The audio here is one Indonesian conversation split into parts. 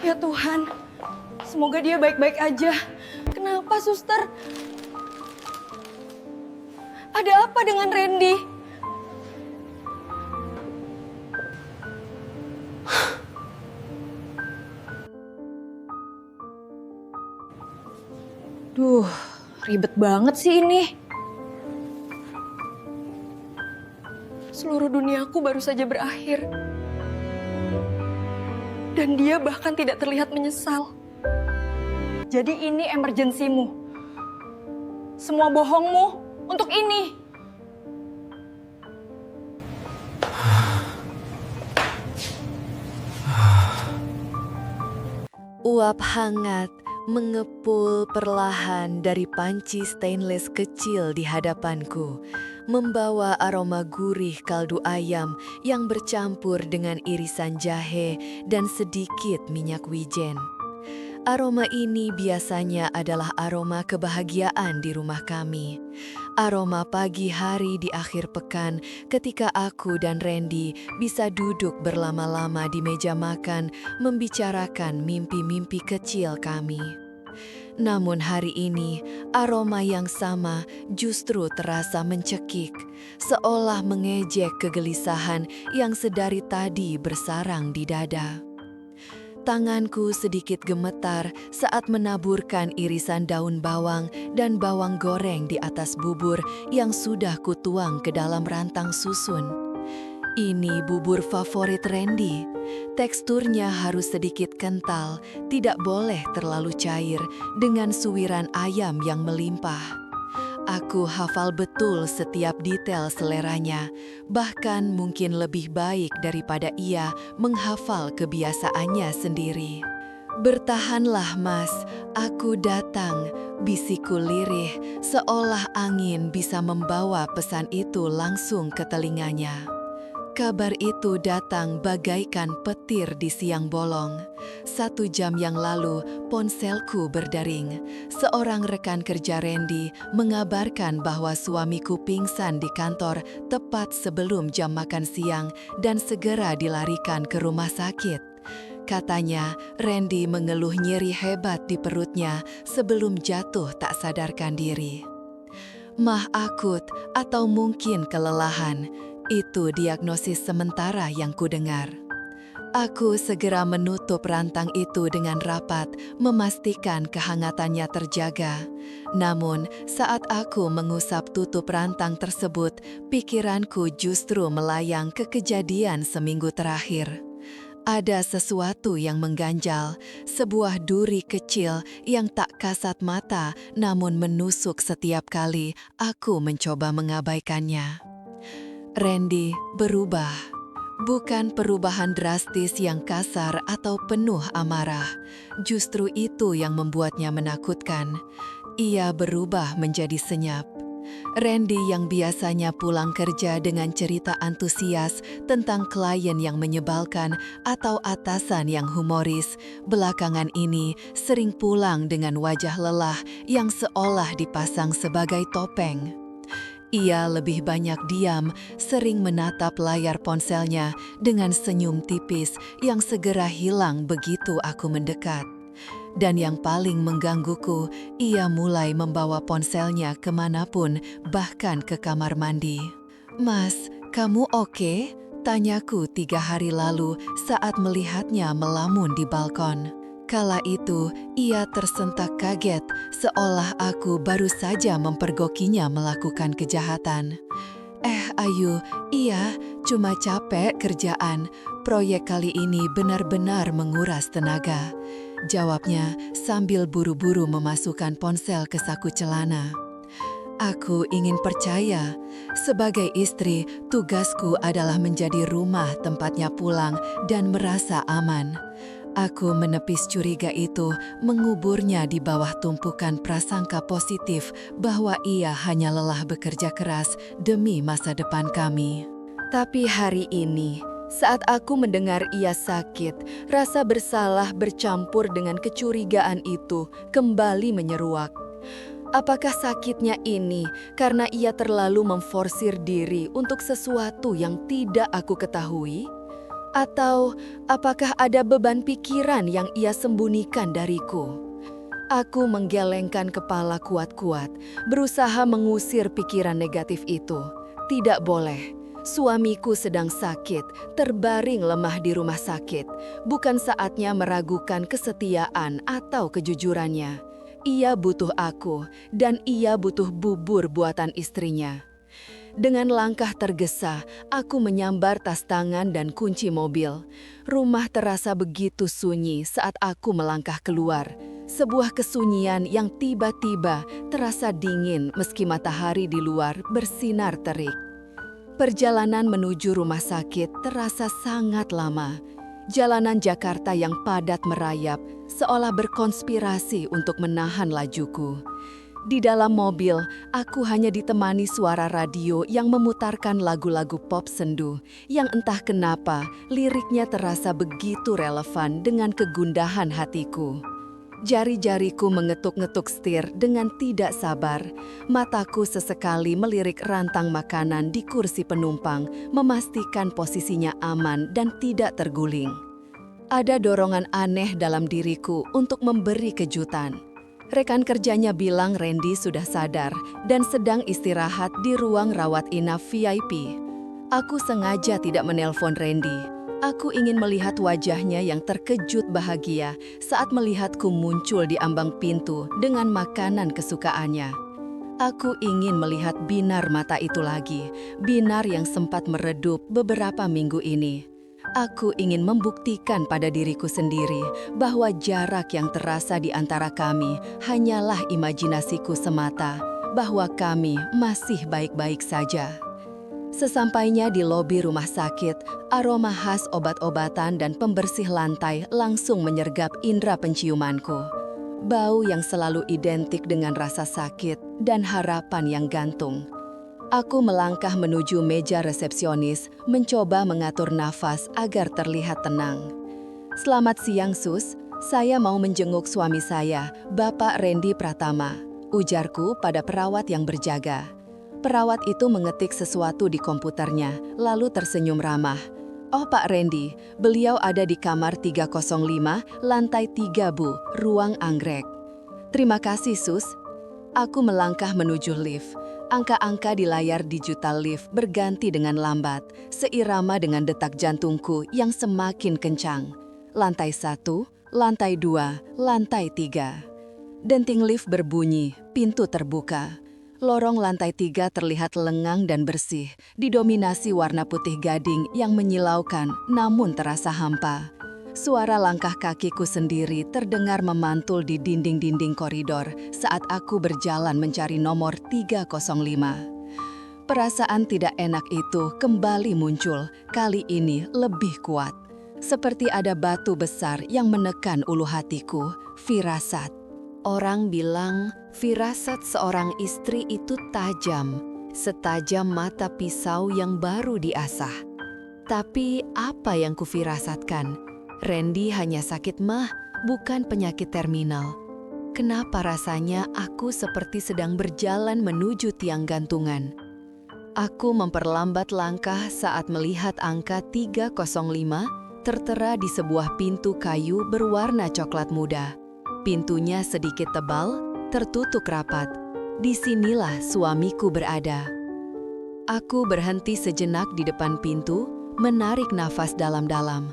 Ya Tuhan, semoga dia baik-baik aja. Kenapa, Suster? Ada apa dengan Randy? Duh, ribet banget sih ini. Seluruh duniaku baru saja berakhir. Dan dia bahkan tidak terlihat menyesal. Jadi ini emergensimu. Semua bohongmu untuk ini. Uap hangat mengepul perlahan dari panci stainless kecil di hadapanku, membawa aroma gurih kaldu ayam yang bercampur dengan irisan jahe dan sedikit minyak wijen. Aroma ini biasanya adalah aroma kebahagiaan di rumah kami. Aroma pagi hari di akhir pekan ketika aku dan Randy bisa duduk berlama-lama di meja makan membicarakan mimpi-mimpi kecil kami. Namun hari ini, aroma yang sama justru terasa mencekik, seolah mengejek kegelisahan yang sedari tadi bersarang di dada. Tanganku sedikit gemetar saat menaburkan irisan daun bawang dan bawang goreng di atas bubur yang sudah kutuang ke dalam rantang susun. Ini bubur favorit Randy. Teksturnya harus sedikit kental, tidak boleh terlalu cair, dengan suwiran ayam yang melimpah. Aku hafal betul setiap detail seleranya, bahkan mungkin lebih baik daripada ia menghafal kebiasaannya sendiri. "Bertahanlah, Mas, aku datang," bisikku lirih, seolah angin bisa membawa pesan itu langsung ke telinganya. Kabar itu datang bagaikan petir di siang bolong. 1 jam yang lalu, ponselku berdering. Seorang rekan kerja Randy mengabarkan bahwa suamiku pingsan di kantor tepat sebelum jam makan siang dan segera dilarikan ke rumah sakit. Katanya, Randy mengeluh nyeri hebat di perutnya sebelum jatuh tak sadarkan diri. Mah akut atau mungkin kelelahan. Itu diagnosis sementara yang kudengar. Aku segera menutup rantang itu dengan rapat, memastikan kehangatannya terjaga. Namun, saat aku mengusap tutup rantang tersebut, pikiranku justru melayang ke kejadian seminggu terakhir. Ada sesuatu yang mengganjal, sebuah duri kecil yang tak kasat mata namun menusuk setiap kali aku mencoba mengabaikannya. Randy berubah. Bukan perubahan drastis yang kasar atau penuh amarah. Justru itu yang membuatnya menakutkan. Ia berubah menjadi senyap. Randy yang biasanya pulang kerja dengan cerita antusias tentang klien yang menyebalkan atau atasan yang humoris, belakangan ini sering pulang dengan wajah lelah yang seolah dipasang sebagai topeng. Ia lebih banyak diam, sering menatap layar ponselnya dengan senyum tipis yang segera hilang begitu aku mendekat. Dan yang paling menggangguku, ia mulai membawa ponselnya kemanapun, bahkan ke kamar mandi. "Mas, kamu oke?" tanyaku 3 hari lalu saat melihatnya melamun di balkon. Kala itu, ia tersentak kaget, seolah aku baru saja mempergokinya melakukan kejahatan. Ayu, iya, cuma capek kerjaan. Proyek kali ini benar-benar menguras tenaga," jawabnya sambil buru-buru memasukkan ponsel ke saku celana. Aku ingin percaya, sebagai istri, tugasku adalah menjadi rumah tempatnya pulang dan merasa aman. Aku menepis curiga itu, menguburnya di bawah tumpukan prasangka positif bahwa ia hanya lelah bekerja keras demi masa depan kami. Tapi hari ini, saat aku mendengar ia sakit, rasa bersalah bercampur dengan kecurigaan itu kembali menyeruak. Apakah sakitnya ini karena ia terlalu memforsir diri untuk sesuatu yang tidak aku ketahui? Atau apakah ada beban pikiran yang ia sembunyikan dariku? Aku menggelengkan kepala kuat-kuat, berusaha mengusir pikiran negatif itu. Tidak boleh. Suamiku sedang sakit, terbaring lemah di rumah sakit. Bukan saatnya meragukan kesetiaan atau kejujurannya. Ia butuh aku, dan ia butuh bubur buatan istrinya. Dengan langkah tergesa, aku menyambar tas tangan dan kunci mobil. Rumah terasa begitu sunyi saat aku melangkah keluar. Sebuah kesunyian yang tiba-tiba terasa dingin meski matahari di luar bersinar terik. Perjalanan menuju rumah sakit terasa sangat lama. Jalanan Jakarta yang padat merayap seolah berkonspirasi untuk menahan lajuku. Di dalam mobil, aku hanya ditemani suara radio yang memutarkan lagu-lagu pop sendu yang entah kenapa liriknya terasa begitu relevan dengan kegundahan hatiku. Jari-jariku mengetuk-ngetuk setir dengan tidak sabar. Mataku sesekali melirik rantang makanan di kursi penumpang, memastikan posisinya aman dan tidak terguling. Ada dorongan aneh dalam diriku untuk memberi kejutan. Rekan kerjanya bilang Randy sudah sadar dan sedang istirahat di ruang rawat inap VIP. Aku sengaja tidak menelpon Randy. Aku ingin melihat wajahnya yang terkejut bahagia saat melihatku muncul di ambang pintu dengan makanan kesukaannya. Aku ingin melihat binar mata itu lagi, binar yang sempat meredup beberapa minggu ini. Aku ingin membuktikan pada diriku sendiri bahwa jarak yang terasa di antara kami hanyalah imajinasiku semata, bahwa kami masih baik-baik saja. Sesampainya di lobi rumah sakit, aroma khas obat-obatan dan pembersih lantai langsung menyergap indera penciumanku. Bau yang selalu identik dengan rasa sakit dan harapan yang gantung. Aku melangkah menuju meja resepsionis, mencoba mengatur nafas agar terlihat tenang. "Selamat siang, Sus. Saya mau menjenguk suami saya, Bapak Randy Pratama," ujarku pada perawat yang berjaga. Perawat itu mengetik sesuatu di komputernya, lalu tersenyum ramah. "Oh, Pak Randy, beliau ada di kamar 305, lantai 3, Bu, ruang anggrek." "Terima kasih, Sus." Aku melangkah menuju lift. Angka-angka di layar digital lift berganti dengan lambat, seirama dengan detak jantungku yang semakin kencang. Lantai 1, lantai 2, lantai 3. Denting lift berbunyi, pintu terbuka. Lorong lantai 3 terlihat lengang dan bersih, didominasi warna putih gading yang menyilaukan namun terasa hampa. Suara langkah kakiku sendiri terdengar memantul di dinding-dinding koridor saat aku berjalan mencari nomor 305. Perasaan tidak enak itu kembali muncul, kali ini lebih kuat. Seperti ada batu besar yang menekan ulu hatiku, firasat. Orang bilang firasat seorang istri itu tajam, setajam mata pisau yang baru diasah. Tapi apa yang kufirasatkan? Randy hanya sakit mah, bukan penyakit terminal. Kenapa rasanya aku seperti sedang berjalan menuju tiang gantungan? Aku memperlambat langkah saat melihat angka 305 tertera di sebuah pintu kayu berwarna coklat muda. Pintunya sedikit tebal, tertutup rapat. Disinilah suamiku berada. Aku berhenti sejenak di depan pintu, menarik nafas dalam-dalam.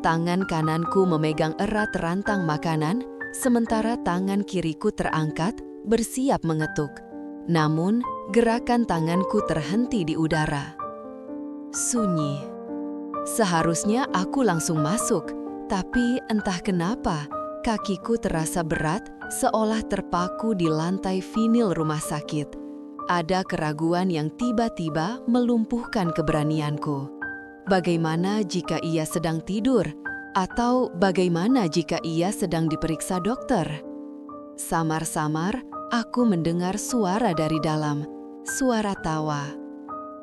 Tangan kananku memegang erat rantang makanan, sementara tangan kiriku terangkat, bersiap mengetuk. Namun, gerakan tanganku terhenti di udara. Sunyi. Seharusnya aku langsung masuk, tapi entah kenapa, kakiku terasa berat, seolah terpaku di lantai vinil rumah sakit. Ada keraguan yang tiba-tiba melumpuhkan keberanianku. Bagaimana jika ia sedang tidur? Atau bagaimana jika ia sedang diperiksa dokter? Samar-samar, aku mendengar suara dari dalam. Suara tawa.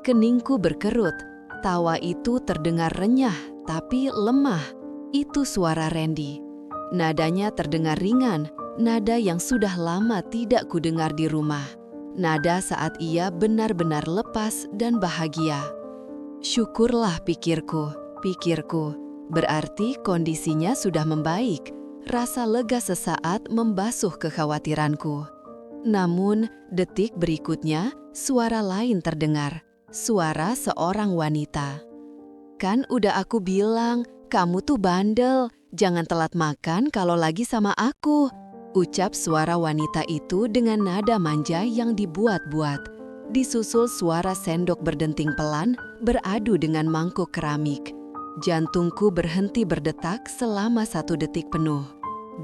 Keningku berkerut. Tawa itu terdengar renyah, tapi lemah. Itu suara Randy. Nadanya terdengar ringan, nada yang sudah lama tidak kudengar di rumah. Nada saat ia benar-benar lepas dan bahagia. Syukurlah, pikirku, Pikirku, berarti kondisinya sudah membaik. Rasa lega sesaat membasuh kekhawatiranku. Namun, detik berikutnya, suara lain terdengar. Suara seorang wanita. "Kan udah aku bilang, kamu tuh bandel. Jangan telat makan kalau lagi sama aku," ucap suara wanita itu dengan nada manja yang dibuat-buat. Disusul suara sendok berdenting pelan beradu dengan mangkuk keramik. Jantungku berhenti berdetak selama 1 detik penuh.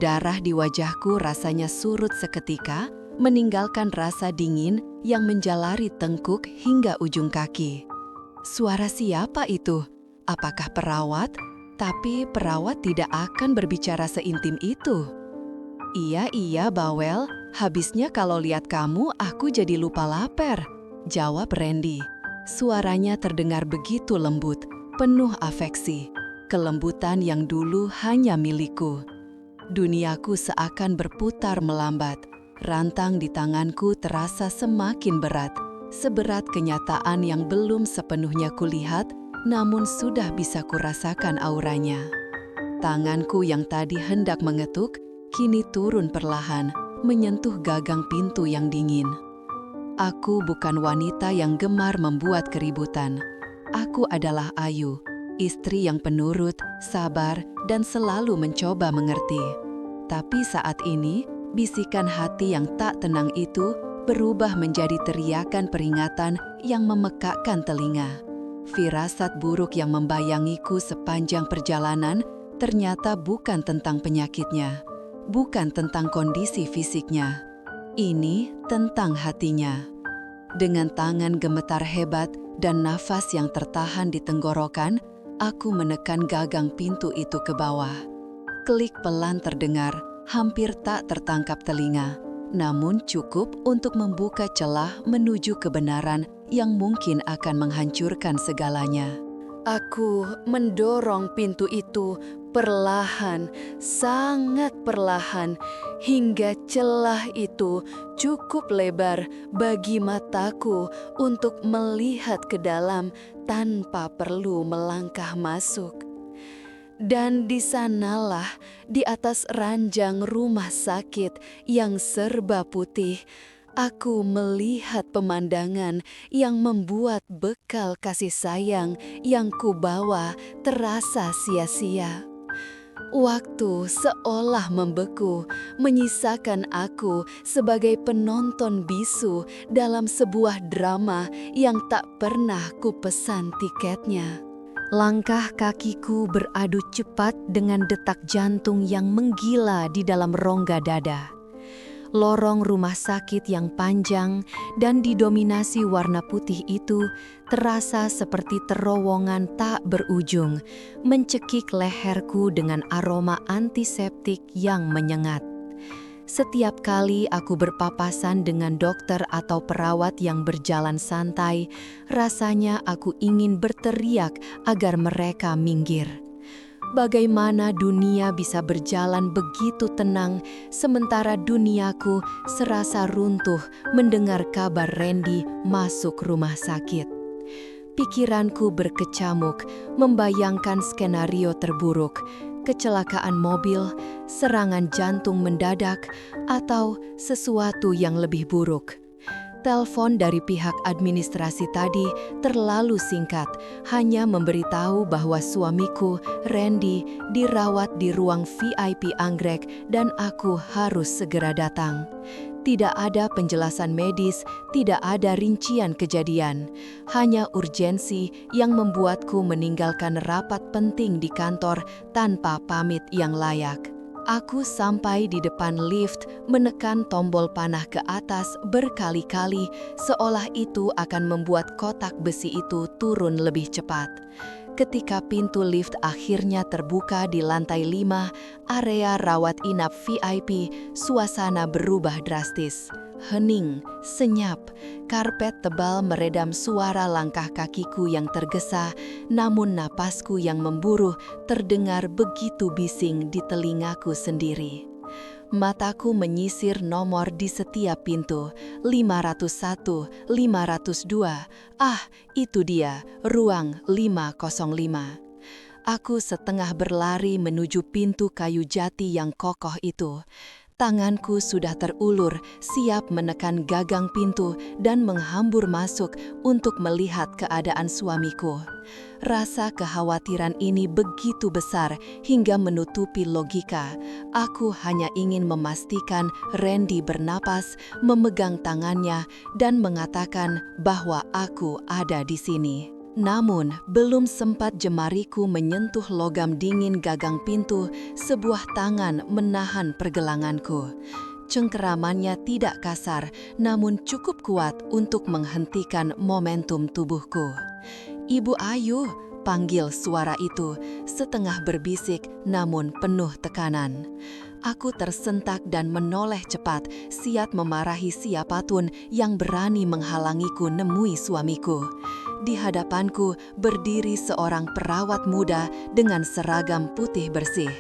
Darah di wajahku rasanya surut seketika, meninggalkan rasa dingin yang menjalari tengkuk hingga ujung kaki. Suara siapa itu? Apakah perawat? Tapi perawat tidak akan berbicara seintim itu. Iya, bawel. Habisnya kalau lihat kamu, aku jadi lupa lapar, jawab Randy. Suaranya terdengar begitu lembut, penuh afeksi. Kelembutan yang dulu hanya milikku. Duniaku seakan berputar melambat. Rantang di tanganku terasa semakin berat. Seberat kenyataan yang belum sepenuhnya kulihat, namun sudah bisa kurasakan auranya. Tanganku yang tadi hendak mengetuk, kini turun perlahan, menyentuh gagang pintu yang dingin. Aku bukan wanita yang gemar membuat keributan. Aku adalah Ayu, istri yang penurut, sabar, dan selalu mencoba mengerti. Tapi saat ini, bisikan hati yang tak tenang itu berubah menjadi teriakan peringatan yang memekakkan telinga. Firasat buruk yang membayangiku sepanjang perjalanan ternyata bukan tentang penyakitnya, bukan tentang kondisi fisiknya. Ini tentang hatinya. Dengan tangan gemetar hebat dan nafas yang tertahan di tenggorokan, aku menekan gagang pintu itu ke bawah. Klik pelan terdengar, hampir tak tertangkap telinga, namun cukup untuk membuka celah menuju kebenaran yang mungkin akan menghancurkan segalanya. Aku mendorong pintu itu perlahan, sangat perlahan, hingga celah itu cukup lebar bagi mataku untuk melihat ke dalam tanpa perlu melangkah masuk. Dan di sanalah, di atas ranjang rumah sakit yang serba putih, aku melihat pemandangan yang membuat bekal kasih sayang yang kubawa terasa sia-sia. Waktu seolah membeku, menyisakan aku sebagai penonton bisu dalam sebuah drama yang tak pernah kupesan tiketnya. Langkah kakiku beradu cepat dengan detak jantung yang menggila di dalam rongga dada. Lorong rumah sakit yang panjang dan didominasi warna putih itu terasa seperti terowongan tak berujung, mencekik leherku dengan aroma antiseptik yang menyengat. Setiap kali aku berpapasan dengan dokter atau perawat yang berjalan santai, rasanya aku ingin berteriak agar mereka minggir. Bagaimana dunia bisa berjalan begitu tenang, sementara duniaku serasa runtuh mendengar kabar Randy masuk rumah sakit. Pikiranku berkecamuk, membayangkan skenario terburuk, kecelakaan mobil, serangan jantung mendadak, atau sesuatu yang lebih buruk. Telepon dari pihak administrasi tadi terlalu singkat, hanya memberitahu bahwa suamiku, Randy, dirawat di ruang VIP anggrek dan aku harus segera datang. Tidak ada penjelasan medis, tidak ada rincian kejadian. Hanya urgensi yang membuatku meninggalkan rapat penting di kantor tanpa pamit yang layak. Aku sampai di depan lift, menekan tombol panah ke atas berkali-kali, seolah itu akan membuat kotak besi itu turun lebih cepat. Ketika pintu lift akhirnya terbuka di lantai 5, area rawat inap VIP, suasana berubah drastis. Hening, senyap, karpet tebal meredam suara langkah kakiku yang tergesa, namun napasku yang memburuh terdengar begitu bising di telingaku sendiri. Mataku menyisir nomor di setiap pintu, 501, 502, itu dia, ruang 505. Aku setengah berlari menuju pintu kayu jati yang kokoh itu. Tanganku sudah terulur, siap menekan gagang pintu dan menghambur masuk untuk melihat keadaan suamiku. Rasa kekhawatiran ini begitu besar hingga menutupi logika. Aku hanya ingin memastikan Randy bernapas, memegang tangannya, dan mengatakan bahwa aku ada di sini. Namun, belum sempat jemariku menyentuh logam dingin gagang pintu, sebuah tangan menahan pergelanganku. Cengkeramannya tidak kasar, namun cukup kuat untuk menghentikan momentum tubuhku. "Ibu Ayu," panggil suara itu, setengah berbisik namun penuh tekanan. Aku tersentak dan menoleh cepat, siap memarahi siapapun yang berani menghalangiku nemui suamiku. Di hadapanku berdiri seorang perawat muda dengan seragam putih bersih.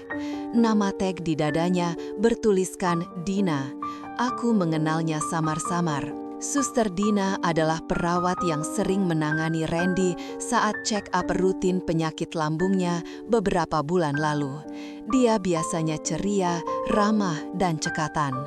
Nama tag di dadanya bertuliskan Dina. Aku mengenalnya samar-samar. Suster Dina adalah perawat yang sering menangani Randy saat check-up rutin penyakit lambungnya beberapa bulan lalu. Dia biasanya ceria, ramah, dan cekatan.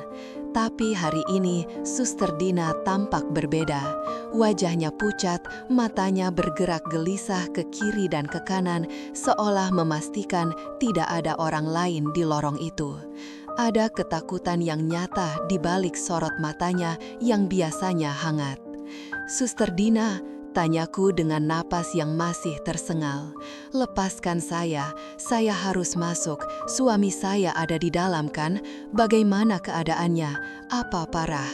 Tapi hari ini, Suster Dina tampak berbeda. Wajahnya pucat, matanya bergerak gelisah ke kiri dan ke kanan, seolah memastikan tidak ada orang lain di lorong itu. Ada ketakutan yang nyata di balik sorot matanya yang biasanya hangat. "Suster Dina," tanyaku dengan napas yang masih tersengal. "Lepaskan saya harus masuk. Suami saya ada di dalam kan? Bagaimana keadaannya? Apa parah?"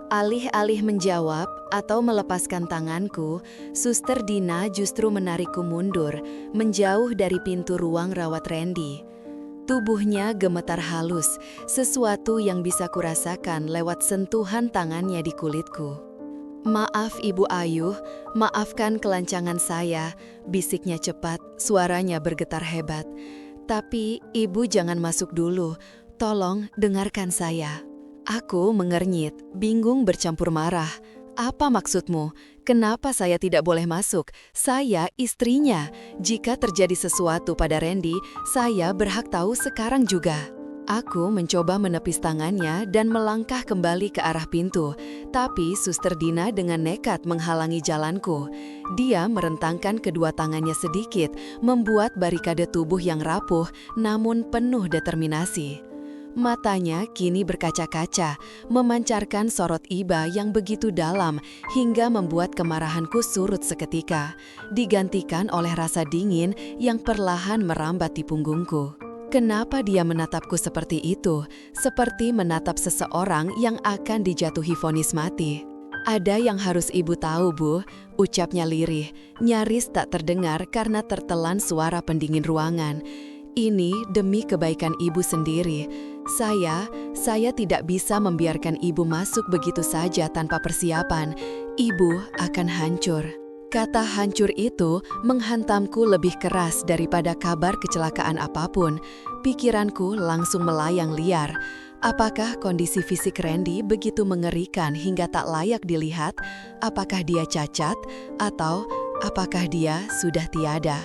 Alih-alih menjawab atau melepaskan tanganku, Suster Dina justru menarikku mundur, menjauh dari pintu ruang rawat Randy. Tubuhnya gemetar halus, sesuatu yang bisa kurasakan lewat sentuhan tangannya di kulitku. "Maaf Ibu Ayu, maafkan kelancangan saya," bisiknya cepat, suaranya bergetar hebat. "Tapi Ibu jangan masuk dulu, tolong dengarkan saya." Aku mengernyit, bingung bercampur marah. "Apa maksudmu? Kenapa saya tidak boleh masuk? Saya istrinya. Jika terjadi sesuatu pada Randy, saya berhak tahu sekarang juga." Aku mencoba menepis tangannya dan melangkah kembali ke arah pintu, tapi Suster Dina dengan nekat menghalangi jalanku. Dia merentangkan kedua tangannya sedikit, membuat barikade tubuh yang rapuh namun penuh determinasi. Matanya kini berkaca-kaca, memancarkan sorot iba yang begitu dalam hingga membuat kemarahanku surut seketika, digantikan oleh rasa dingin yang perlahan merambat di punggungku. Kenapa dia menatapku seperti itu, seperti menatap seseorang yang akan dijatuhi vonis mati? "Ada yang harus Ibu tahu, Bu," ucapnya lirih, nyaris tak terdengar karena tertelan suara pendingin ruangan. "Ini demi kebaikan Ibu sendiri. Saya tidak bisa membiarkan Ibu masuk begitu saja tanpa persiapan. Ibu akan hancur." Kata hancur itu menghantamku lebih keras daripada kabar kecelakaan apapun. Pikiranku langsung melayang liar. Apakah kondisi fisik Randy begitu mengerikan hingga tak layak dilihat? Apakah dia cacat? Atau apakah dia sudah tiada?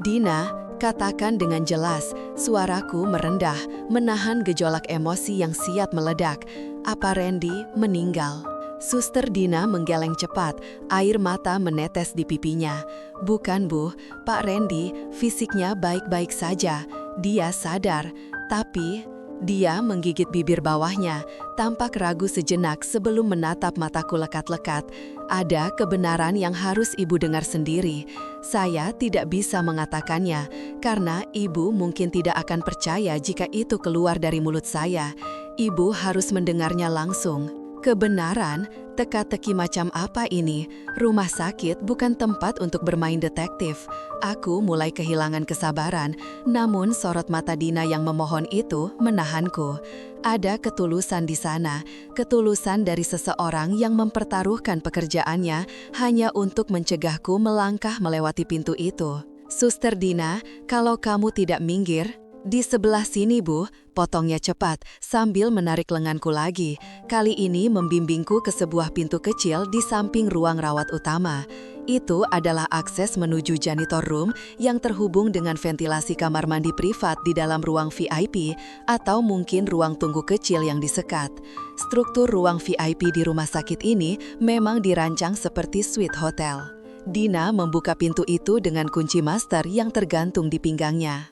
"Dina," katakan dengan jelas, suaraku merendah, menahan gejolak emosi yang siap meledak. "Apa Randy meninggal?" Suster Dina menggeleng cepat, air mata menetes di pipinya. "Bukan, Bu, Pak Randy fisiknya baik-baik saja. Dia sadar, tapi..." Dia menggigit bibir bawahnya, tampak ragu sejenak sebelum menatap mataku lekat-lekat. "Ada kebenaran yang harus Ibu dengar sendiri. Saya tidak bisa mengatakannya, karena Ibu mungkin tidak akan percaya jika itu keluar dari mulut saya. Ibu harus mendengarnya langsung." Kebenaran? Teka-teki macam apa ini? Rumah sakit bukan tempat untuk bermain detektif. Aku mulai kehilangan kesabaran, namun sorot mata Dina yang memohon itu menahanku. Ada ketulusan di sana, ketulusan dari seseorang yang mempertaruhkan pekerjaannya hanya untuk mencegahku melangkah melewati pintu itu. "Suster Dina, kalau kamu tidak minggir..." "Di sebelah sini, Bu," potongnya cepat sambil menarik lenganku lagi. Kali ini membimbingku ke sebuah pintu kecil di samping ruang rawat utama. Itu adalah akses menuju janitor room yang terhubung dengan ventilasi kamar mandi privat di dalam ruang VIP atau mungkin ruang tunggu kecil yang disekat. Struktur ruang VIP di rumah sakit ini memang dirancang seperti suite hotel. Dina membuka pintu itu dengan kunci master yang tergantung di pinggangnya.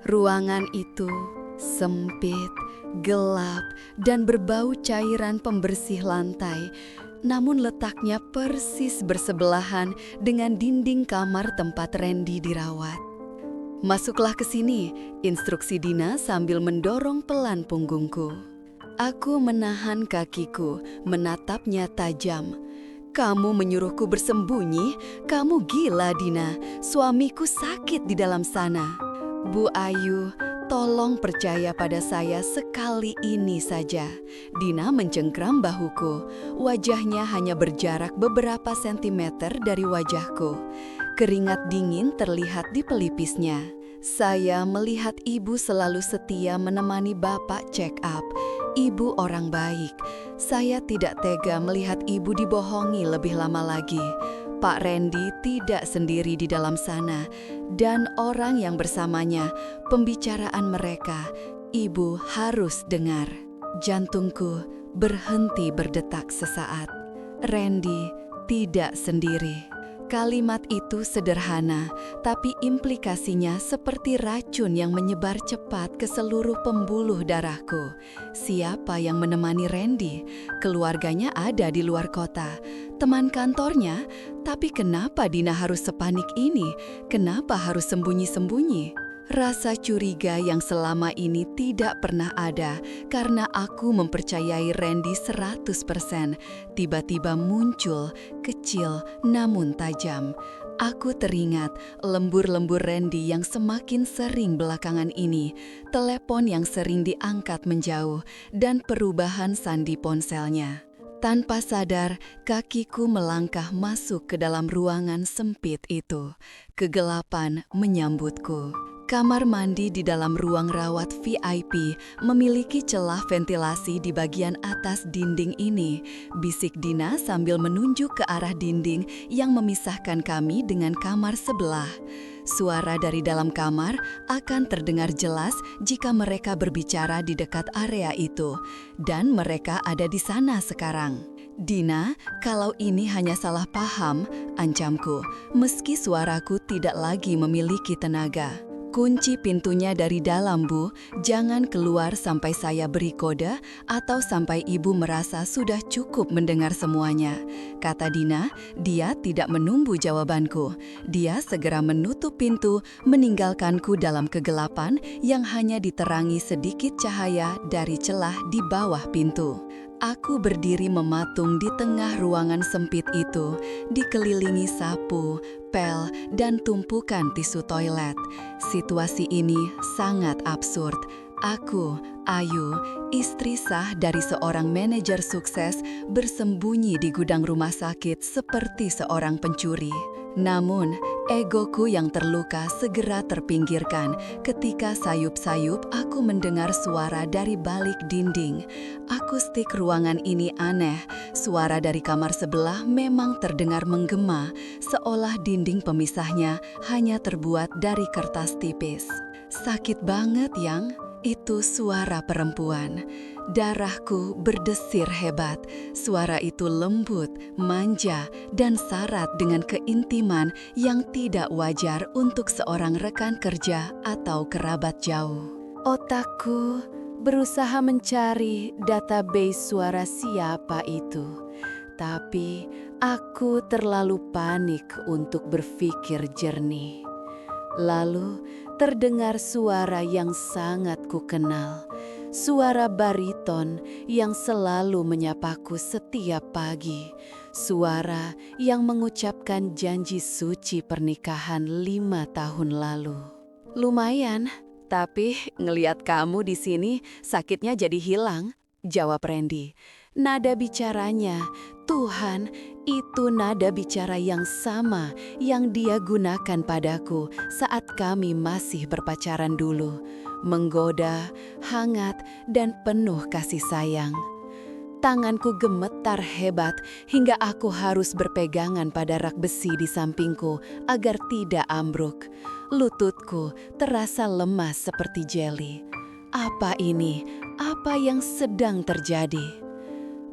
Ruangan itu sempit, gelap, dan berbau cairan pembersih lantai. Namun letaknya persis bersebelahan dengan dinding kamar tempat Randy dirawat. "Masuklah ke sini," instruksi Dina sambil mendorong pelan punggungku. Aku menahan kakiku, menatapnya tajam. "Kamu menyuruhku bersembunyi? Kamu gila, Dina. Suamiku sakit di dalam sana." "Bu Ayu, tolong percaya pada saya sekali ini saja." Dina mencengkram bahuku. Wajahnya hanya berjarak beberapa sentimeter dari wajahku. Keringat dingin terlihat di pelipisnya. Saya melihat ibu selalu setia menemani bapak check up. Ibu orang baik. Saya tidak tega melihat ibu dibohongi lebih lama lagi. Pak Randy tidak sendiri di dalam sana, dan orang yang bersamanya, pembicaraan mereka, ibu harus dengar. Jantungku berhenti berdetak sesaat. Randy tidak sendiri. Kalimat itu sederhana, tapi implikasinya seperti racun yang menyebar cepat ke seluruh pembuluh darahku. Siapa yang menemani Randy? Keluarganya ada di luar kota. Teman kantornya? Tapi kenapa Dina harus sepanik ini? Kenapa harus sembunyi-sembunyi? Rasa curiga yang selama ini tidak pernah ada karena aku mempercayai Randy 100%. Tiba-tiba muncul, kecil namun tajam. Aku teringat lembur-lembur Randy yang semakin sering belakangan ini, telepon yang sering diangkat menjauh, dan perubahan sandi ponselnya. Tanpa sadar, kakiku melangkah masuk ke dalam ruangan sempit itu. Kegelapan menyambutku. Kamar mandi di dalam ruang rawat VIP memiliki celah ventilasi di bagian atas dinding ini, bisik Dina sambil menunjuk ke arah dinding yang memisahkan kami dengan kamar sebelah. Suara dari dalam kamar akan terdengar jelas jika mereka berbicara di dekat area itu, dan mereka ada di sana sekarang. "Dina, kalau ini hanya salah paham," ancamku, meski suaraku tidak lagi memiliki tenaga. "Kunci pintunya dari dalam, Bu. Jangan keluar sampai saya beri kode atau sampai ibu merasa sudah cukup mendengar semuanya," kata Dina. Dia tidak menunggu jawabanku. Dia segera menutup pintu, meninggalkanku dalam kegelapan yang hanya diterangi sedikit cahaya dari celah di bawah pintu. Aku berdiri mematung di tengah ruangan sempit itu, dikelilingi sapu, pel, dan tumpukan tisu toilet. Situasi ini sangat absurd. Aku, Ayu, istri sah dari seorang manajer sukses, bersembunyi di gudang rumah sakit seperti seorang pencuri. Namun, egoku yang terluka segera terpinggirkan ketika sayup-sayup aku mendengar suara dari balik dinding. Akustik ruangan ini aneh. Suara dari kamar sebelah memang terdengar menggema, seolah dinding pemisahnya hanya terbuat dari kertas tipis. "Sakit banget, Yang." Itu suara perempuan. Darahku berdesir hebat. Suara itu lembut, manja, dan syarat dengan keintiman yang tidak wajar untuk seorang rekan kerja atau kerabat jauh. Otakku berusaha mencari database suara siapa itu. Tapi aku terlalu panik untuk berpikir jernih. Lalu terdengar suara yang sangat kukenal. Suara bariton yang selalu menyapaku setiap pagi. Suara yang mengucapkan janji suci pernikahan 5 tahun lalu. "Lumayan, tapi ngeliat kamu di sini sakitnya jadi hilang," jawab Randy. Nada bicaranya, Tuhan, itu nada bicara yang sama yang dia gunakan padaku saat kami masih berpacaran dulu. Menggoda, hangat, dan penuh kasih sayang. Tanganku gemetar hebat hingga aku harus berpegangan pada rak besi di sampingku agar tidak ambruk. Lututku terasa lemas seperti jeli. Apa ini? Apa yang sedang terjadi?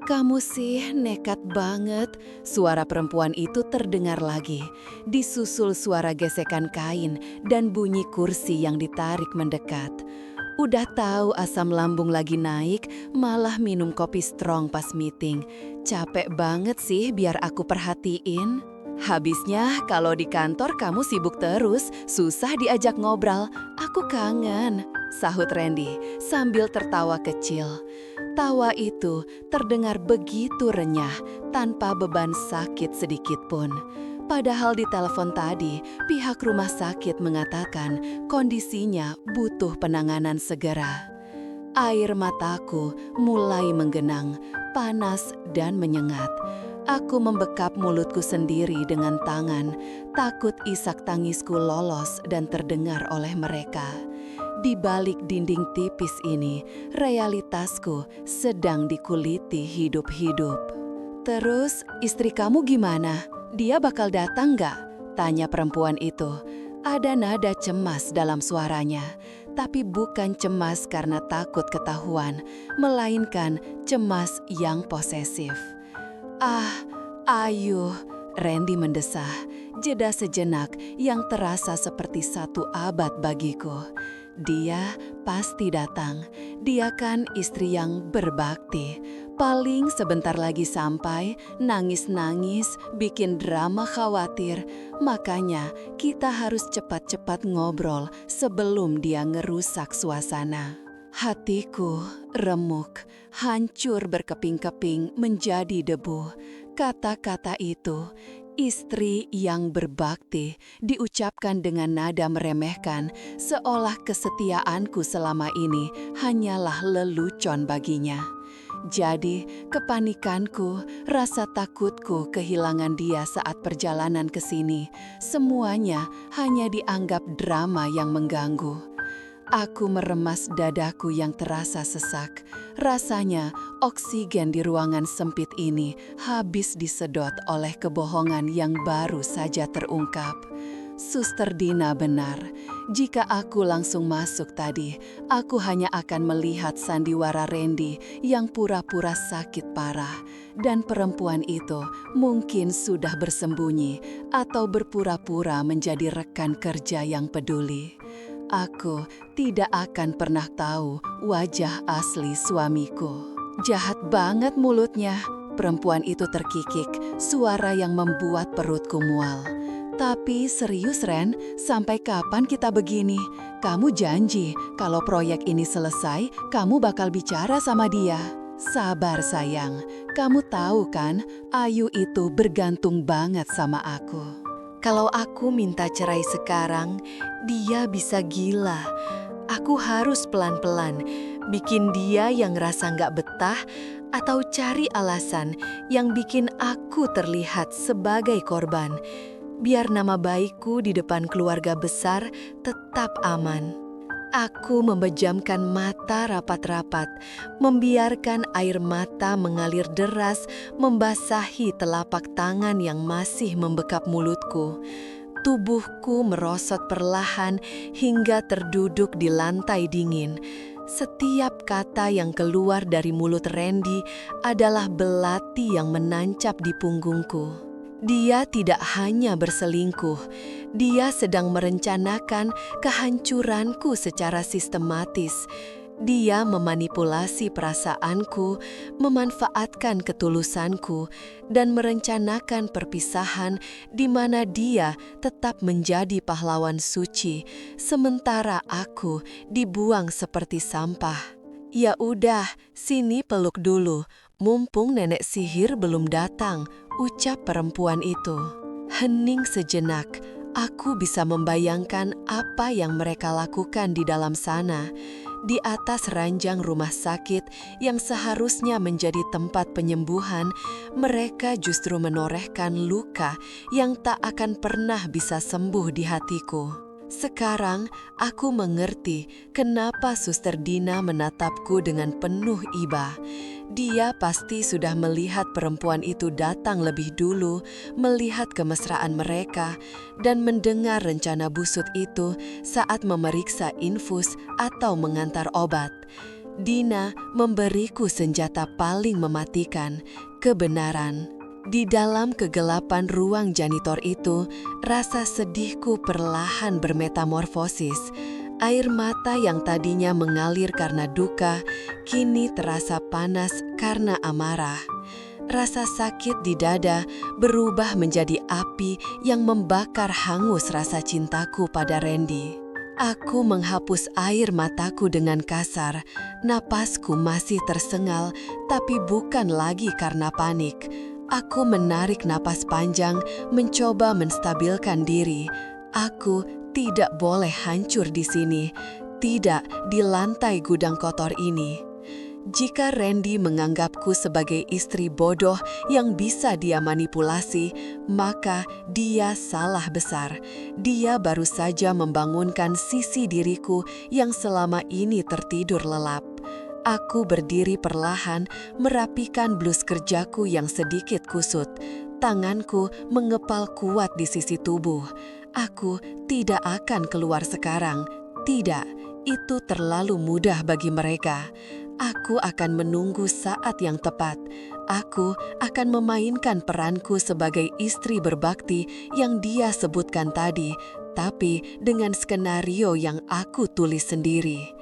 Kamu sih nekat banget, suara perempuan itu terdengar lagi. Disusul suara gesekan kain dan bunyi kursi yang ditarik mendekat. Udah tahu asam lambung lagi naik, malah minum kopi strong pas meeting. Capek banget sih biar aku perhatiin. Habisnya kalau di kantor kamu sibuk terus, susah diajak ngobrol. Aku kangen, sahut Randy sambil tertawa kecil. Tawa itu terdengar begitu renyah, tanpa beban sakit sedikit pun. Padahal di telepon tadi, pihak rumah sakit mengatakan kondisinya butuh penanganan segera. Air mataku mulai menggenang, panas dan menyengat. Aku membekap mulutku sendiri dengan tangan, takut isak tangisku lolos dan terdengar oleh mereka. Di balik dinding tipis ini, realitasku sedang dikuliti hidup-hidup. Terus, istri kamu gimana? Dia bakal datang nggak? Tanya perempuan itu. Ada nada cemas dalam suaranya, tapi bukan cemas karena takut ketahuan, melainkan cemas yang posesif. Ayu, Randy mendesah, jeda sejenak yang terasa seperti 1 abad bagiku. Dia pasti datang. Dia kan istri yang berbakti. Paling sebentar lagi sampai, nangis-nangis, bikin drama khawatir. Makanya kita harus cepat-cepat ngobrol sebelum dia ngerusak suasana. Hatiku remuk, hancur berkeping-keping menjadi debu. Kata-kata itu, istri yang berbakti, diucapkan dengan nada meremehkan, seolah kesetiaanku selama ini hanyalah lelucon baginya. Jadi, kepanikanku, rasa takutku kehilangan dia saat perjalanan ke sini, semuanya hanya dianggap drama yang mengganggu. Aku meremas dadaku yang terasa sesak. Rasanya oksigen di ruangan sempit ini habis disedot oleh kebohongan yang baru saja terungkap. Suster Dina benar. Jika aku langsung masuk tadi, aku hanya akan melihat sandiwara Randy yang pura-pura sakit parah. Dan perempuan itu mungkin sudah bersembunyi atau berpura-pura menjadi rekan kerja yang peduli. Aku tidak akan pernah tahu wajah asli suamiku. Jahat banget mulutnya. Perempuan itu terkikik, suara yang membuat perutku mual. Tapi serius Ren, sampai kapan kita begini? Kamu janji kalau proyek ini selesai, kamu bakal bicara sama dia. Sabar sayang, kamu tahu kan, Ayu itu bergantung banget sama aku. Kalau aku minta cerai sekarang, dia bisa gila. Aku harus pelan-pelan, bikin dia yang ngerasa nggak betah atau cari alasan yang bikin aku terlihat sebagai korban. Biar nama baikku di depan keluarga besar tetap aman. Aku membejamkan mata rapat-rapat, membiarkan air mata mengalir deras, membasahi telapak tangan yang masih membekap mulutku. Tubuhku merosot perlahan hingga terduduk di lantai dingin. Setiap kata yang keluar dari mulut Randy adalah belati yang menancap di punggungku. Dia tidak hanya berselingkuh, dia sedang merencanakan kehancuranku secara sistematis. Dia memanipulasi perasaanku, memanfaatkan ketulusanku, dan merencanakan perpisahan di mana dia tetap menjadi pahlawan suci, sementara aku dibuang seperti sampah. Ya udah, sini peluk dulu, mumpung nenek sihir belum datang, ucap perempuan itu. Hening sejenak, aku bisa membayangkan apa yang mereka lakukan di dalam sana. Di atas ranjang rumah sakit yang seharusnya menjadi tempat penyembuhan, mereka justru menorehkan luka yang tak akan pernah bisa sembuh di hatiku. Sekarang aku mengerti kenapa Suster Dina menatapku dengan penuh iba. Dia pasti sudah melihat perempuan itu datang lebih dulu, melihat kemesraan mereka, dan mendengar rencana busut itu saat memeriksa infus atau mengantar obat. Dina memberiku senjata paling mematikan, kebenaran. Di dalam kegelapan ruang janitor itu, rasa sedihku perlahan bermetamorfosis. Air mata yang tadinya mengalir karena duka, kini terasa panas karena amarah. Rasa sakit di dada berubah menjadi api yang membakar hangus rasa cintaku pada Randy. Aku menghapus air mataku dengan kasar. Napasku masih tersengal, tapi bukan lagi karena panik. Aku menarik napas panjang, mencoba menstabilkan diri. Aku tidak boleh hancur di sini, tidak di lantai gudang kotor ini. Jika Randy menganggapku sebagai istri bodoh yang bisa dia manipulasi, maka dia salah besar. Dia baru saja membangunkan sisi diriku yang selama ini tertidur lelap. Aku berdiri perlahan, merapikan blus kerjaku yang sedikit kusut. Tanganku mengepal kuat di sisi tubuh. Aku tidak akan keluar sekarang. Tidak, itu terlalu mudah bagi mereka. Aku akan menunggu saat yang tepat. Aku akan memainkan peranku sebagai istri berbakti yang dia sebutkan tadi, tapi dengan skenario yang aku tulis sendiri.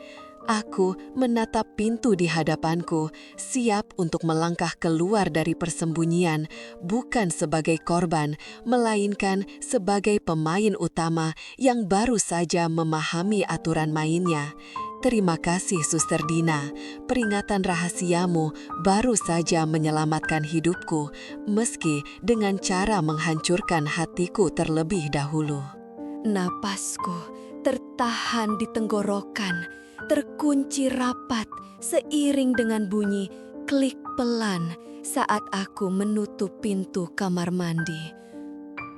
Aku menatap pintu di hadapanku, siap untuk melangkah keluar dari persembunyian, bukan sebagai korban, melainkan sebagai pemain utama yang baru saja memahami aturan mainnya. Terima kasih, Suster Dina. Peringatan rahasiamu baru saja menyelamatkan hidupku, meski dengan cara menghancurkan hatiku terlebih dahulu. Napasku tertahan di tenggorokan, terkunci rapat seiring dengan bunyi klik pelan saat aku menutup pintu kamar mandi.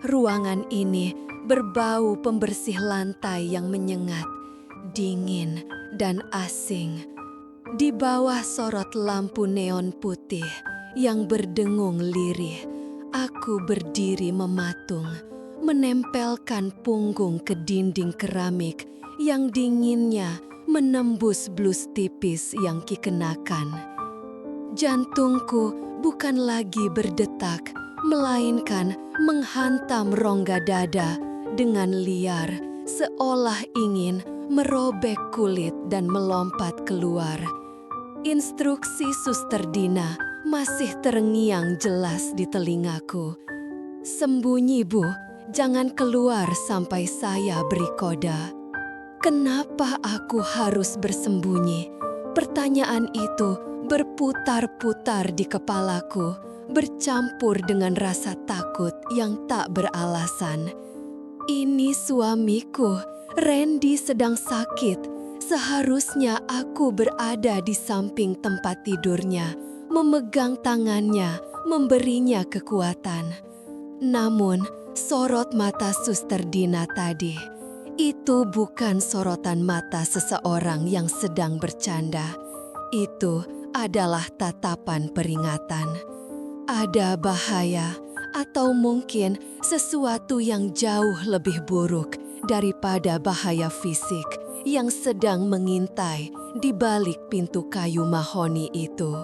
Ruangan ini berbau pembersih lantai yang menyengat, dingin dan asing. Di bawah sorot lampu neon putih yang berdengung lirih, aku berdiri mematung, menempelkan punggung ke dinding keramik yang dinginnya menembus blus tipis yang kikenakan. Jantungku bukan lagi berdetak, melainkan menghantam rongga dada dengan liar, seolah ingin merobek kulit dan melompat keluar. Instruksi Suster Dina masih terngiang jelas di telingaku. Sembunyi, Bu, jangan keluar sampai saya beri koda. Kenapa aku harus bersembunyi? Pertanyaan itu berputar-putar di kepalaku, bercampur dengan rasa takut yang tak beralasan. Ini suamiku, Randy sedang sakit. Seharusnya aku berada di samping tempat tidurnya, memegang tangannya, memberinya kekuatan. Namun, sorot mata Suster Dina tadi, itu bukan sorotan mata seseorang yang sedang bercanda. Itu adalah tatapan peringatan. Ada bahaya, atau mungkin sesuatu yang jauh lebih buruk daripada bahaya fisik yang sedang mengintai di balik pintu kayu mahoni itu.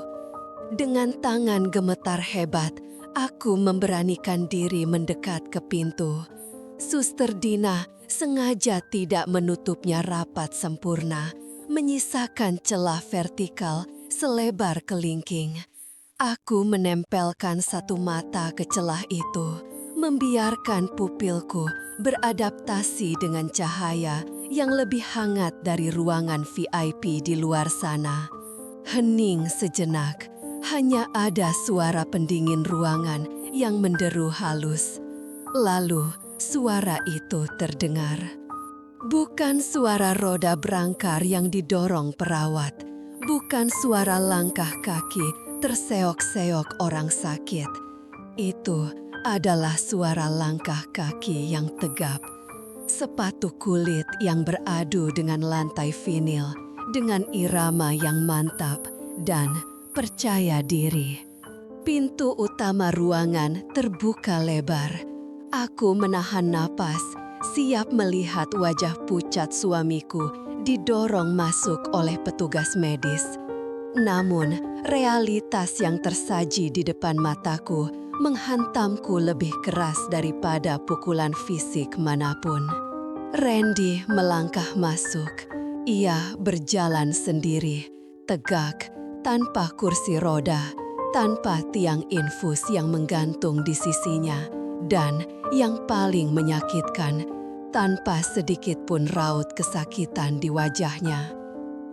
Dengan tangan gemetar hebat, aku memberanikan diri mendekat ke pintu. Suster Dina sengaja tidak menutupnya rapat sempurna, menyisakan celah vertikal selebar kelingking. Aku menempelkan satu mata ke celah itu, membiarkan pupilku beradaptasi dengan cahaya yang lebih hangat dari ruangan VIP di luar sana. Hening sejenak, hanya ada suara pendingin ruangan yang menderu halus. Lalu, suara itu terdengar. Bukan suara roda berangkar yang didorong perawat. Bukan suara langkah kaki terseok-seok orang sakit. Itu adalah suara langkah kaki yang tegap. Sepatu kulit yang beradu dengan lantai vinil, dengan irama yang mantap dan percaya diri. Pintu utama ruangan terbuka lebar. Aku menahan napas, siap melihat wajah pucat suamiku didorong masuk oleh petugas medis. Namun, realitas yang tersaji di depan mataku menghantamku lebih keras daripada pukulan fisik manapun. Randy melangkah masuk. Ia berjalan sendiri, tegak, tanpa kursi roda, tanpa tiang infus yang menggantung di sisinya, dan yang paling menyakitkan, tanpa sedikit pun raut kesakitan di wajahnya.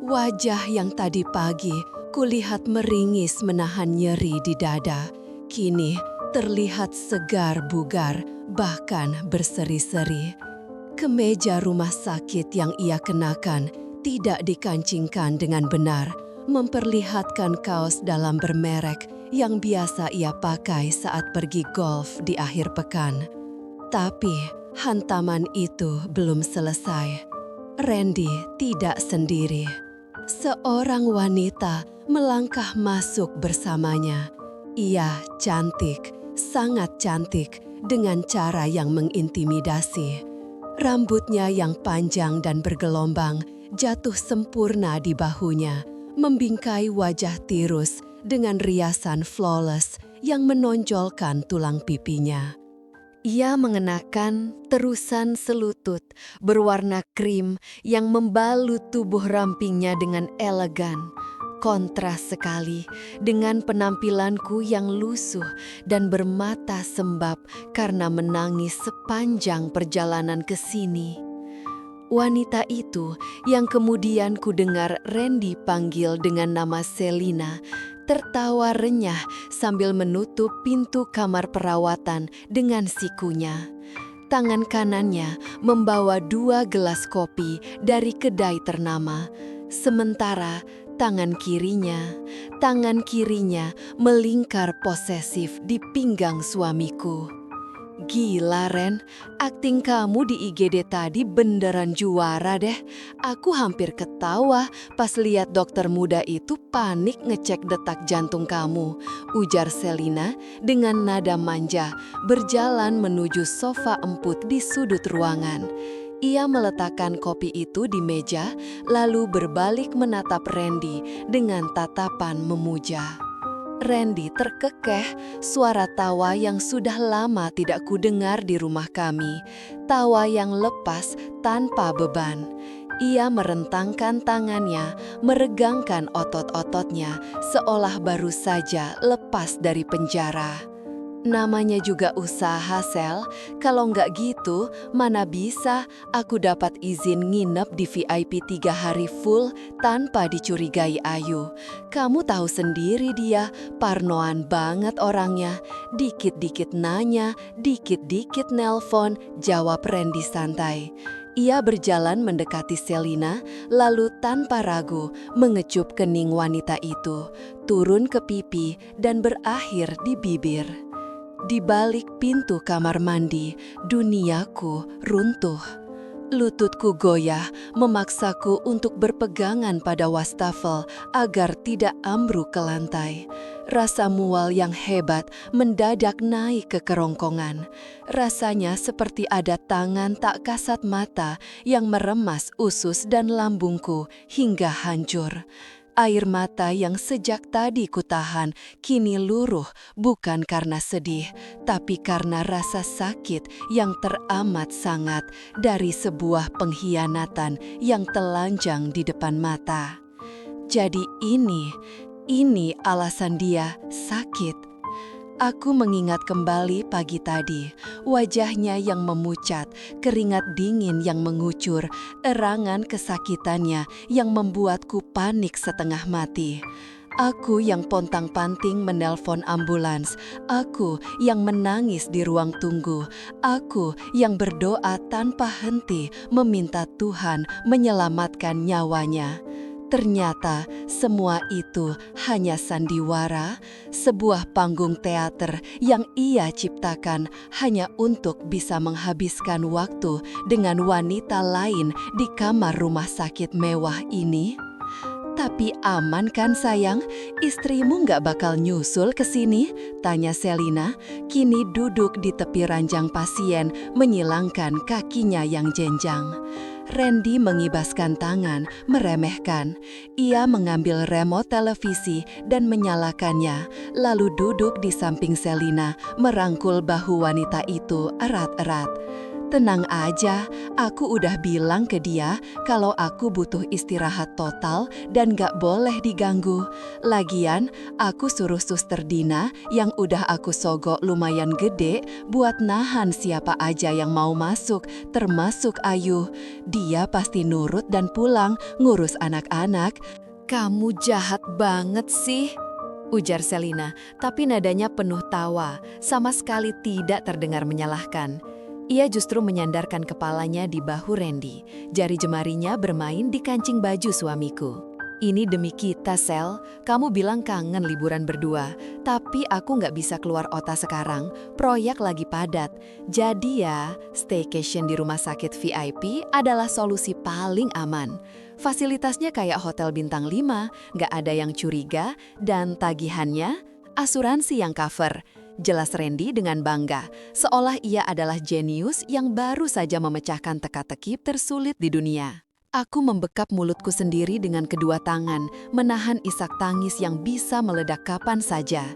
Wajah yang tadi pagi kulihat meringis menahan nyeri di dada, kini terlihat segar bugar, bahkan berseri-seri. Kemeja rumah sakit yang ia kenakan tidak dikancingkan dengan benar, memperlihatkan kaos dalam bermerek yang biasa ia pakai saat pergi golf di akhir pekan. Tapi hantaman itu belum selesai. Randy tidak sendiri. Seorang wanita melangkah masuk bersamanya. Ia cantik, sangat cantik, dengan cara yang mengintimidasi. Rambutnya yang panjang dan bergelombang jatuh sempurna di bahunya, membingkai wajah tirus dengan riasan flawless yang menonjolkan tulang pipinya. Ia mengenakan terusan selutut berwarna krim yang membalut tubuh rampingnya dengan elegan. Kontras sekali dengan penampilanku yang lusuh dan bermata sembab karena menangis sepanjang perjalanan ke sini. Wanita itu yang kemudian ku dengar Randy panggil dengan nama Selina, tertawa renyah sambil menutup pintu kamar perawatan dengan sikunya. Tangan kanannya membawa 2 gelas kopi dari kedai ternama, sementara tangan kirinya melingkar posesif di pinggang suamiku. Gila Ren, akting kamu di IGD tadi beneran juara deh. Aku hampir ketawa pas lihat dokter muda itu panik ngecek detak jantung kamu, ujar Selina dengan nada manja, berjalan menuju sofa empuk di sudut ruangan. Ia meletakkan kopi itu di meja, lalu berbalik menatap Randy dengan tatapan memuja. Randy terkekeh, suara tawa yang sudah lama tidak kudengar di rumah kami. Tawa yang lepas tanpa beban. Ia merentangkan tangannya, meregangkan otot-ototnya, seolah baru saja lepas dari penjara. Namanya juga usaha, Sel. Kalau nggak gitu, mana bisa aku dapat izin nginep di VIP 3 hari full tanpa dicurigai Ayu. Kamu tahu sendiri dia, parnoan banget orangnya. Dikit-dikit nanya, dikit-dikit nelpon, jawab Randy santai. Ia berjalan mendekati Selina, lalu tanpa ragu mengecup kening wanita itu, turun ke pipi dan berakhir di bibir. Di balik pintu kamar mandi, duniaku runtuh. Lututku goyah, memaksaku untuk berpegangan pada wastafel agar tidak ambruk ke lantai. Rasa mual yang hebat mendadak naik ke kerongkongan. Rasanya seperti ada tangan tak kasat mata yang meremas usus dan lambungku hingga hancur. Air mata yang sejak tadi kutahan kini luruh bukan karena sedih, tapi karena rasa sakit yang teramat sangat dari sebuah pengkhianatan yang telanjang di depan mata. Jadi ini alasan dia sakit. Aku mengingat kembali pagi tadi, wajahnya yang memucat, keringat dingin yang mengucur, erangan kesakitannya yang membuatku panik setengah mati. Aku yang pontang-panting menelpon ambulans, aku yang menangis di ruang tunggu, aku yang berdoa tanpa henti meminta Tuhan menyelamatkan nyawanya. Ternyata semua itu hanya sandiwara, sebuah panggung teater yang ia ciptakan hanya untuk bisa menghabiskan waktu dengan wanita lain di kamar rumah sakit mewah ini. Tapi aman kan sayang? Istrimu nggak bakal nyusul ke sini? Tanya Selina, kini duduk di tepi ranjang pasien menyilangkan kakinya yang jenjang. Randy mengibaskan tangan, meremehkan. Ia mengambil remote televisi dan menyalakannya, lalu duduk di samping Selina, merangkul bahu wanita itu erat-erat. Tenang aja, aku udah bilang ke dia kalau aku butuh istirahat total dan gak boleh diganggu. Lagian, aku suruh Suster Dina yang udah aku sogok lumayan gede buat nahan siapa aja yang mau masuk, termasuk Ayu. Dia pasti nurut dan pulang ngurus anak-anak. Kamu jahat banget sih, ujar Selina, tapi nadanya penuh tawa, sama sekali tidak terdengar menyalahkan. Ia justru menyandarkan kepalanya di bahu Randy. Jari jemarinya bermain di kancing baju suamiku. Ini demi kita, Sel. Kamu bilang kangen liburan berdua. Tapi aku nggak bisa keluar otak sekarang. Proyek lagi padat. Jadi ya, staycation di rumah sakit VIP adalah solusi paling aman. Fasilitasnya kayak hotel bintang 5, nggak ada yang curiga, dan tagihannya asuransi yang cover. Jelas Randy dengan bangga, seolah ia adalah jenius yang baru saja memecahkan teka-teki tersulit di dunia. Aku membekap mulutku sendiri dengan kedua tangan, menahan isak tangis yang bisa meledak kapan saja.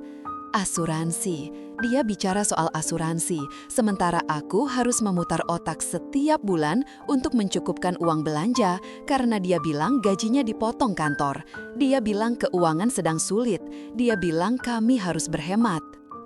Asuransi. Dia bicara soal asuransi, sementara aku harus memutar otak setiap bulan untuk mencukupkan uang belanja karena dia bilang gajinya dipotong kantor. Dia bilang keuangan sedang sulit. Dia bilang kami harus berhemat.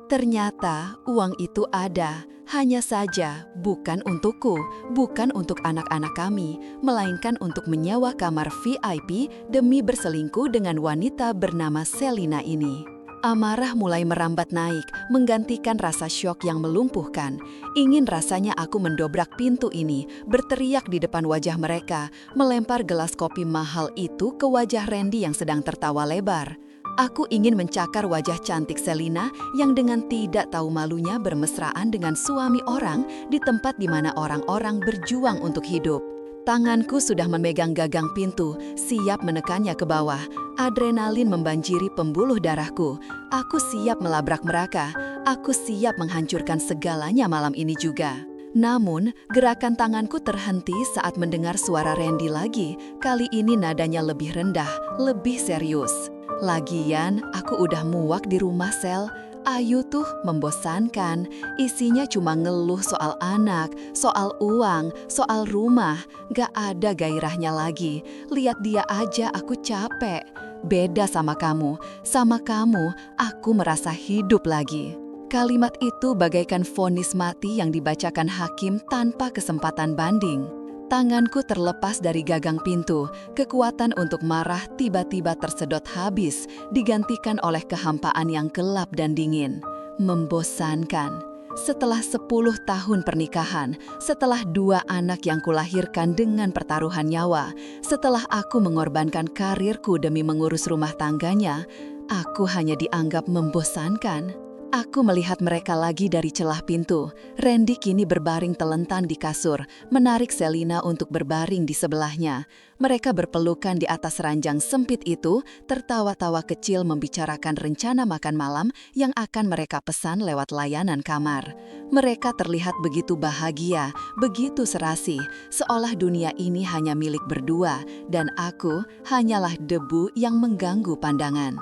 Ternyata uang itu ada, hanya saja bukan untukku, bukan untuk anak-anak kami, melainkan untuk menyewa kamar VIP demi berselingkuh dengan wanita bernama Selina ini. Amarah mulai merambat naik, menggantikan rasa syok yang melumpuhkan. Ingin rasanya aku mendobrak pintu ini, berteriak di depan wajah mereka, melempar gelas kopi mahal itu ke wajah Randy yang sedang tertawa lebar. Aku ingin mencakar wajah cantik Selina yang dengan tidak tahu malunya bermesraan dengan suami orang di tempat di mana orang-orang berjuang untuk hidup. Tanganku sudah memegang gagang pintu, siap menekannya ke bawah. Adrenalin membanjiri pembuluh darahku. Aku siap melabrak mereka. Aku siap menghancurkan segalanya malam ini juga. Namun, gerakan tanganku terhenti saat mendengar suara Randy lagi. Kali ini nadanya lebih rendah, lebih serius. Lagian, aku udah muak di rumah, Sel. Ayu tuh membosankan. Isinya cuma ngeluh soal anak, soal uang, soal rumah. Gak ada gairahnya lagi. Lihat dia aja aku capek. Beda sama kamu. Sama kamu, aku merasa hidup lagi. Kalimat itu bagaikan vonis mati yang dibacakan hakim tanpa kesempatan banding. Tanganku terlepas dari gagang pintu, kekuatan untuk marah tiba-tiba tersedot habis, digantikan oleh kehampaan yang gelap dan dingin. Membosankan. Setelah 10 tahun pernikahan, setelah 2 anak yang kulahirkan dengan pertaruhan nyawa, setelah aku mengorbankan karirku demi mengurus rumah tangganya, aku hanya dianggap membosankan. Aku melihat mereka lagi dari celah pintu. Randy kini berbaring telentan di kasur, menarik Selina untuk berbaring di sebelahnya. Mereka berpelukan di atas ranjang sempit itu, tertawa-tawa kecil membicarakan rencana makan malam yang akan mereka pesan lewat layanan kamar. Mereka terlihat begitu bahagia, begitu serasi, seolah dunia ini hanya milik berdua, dan aku hanyalah debu yang mengganggu pandangan.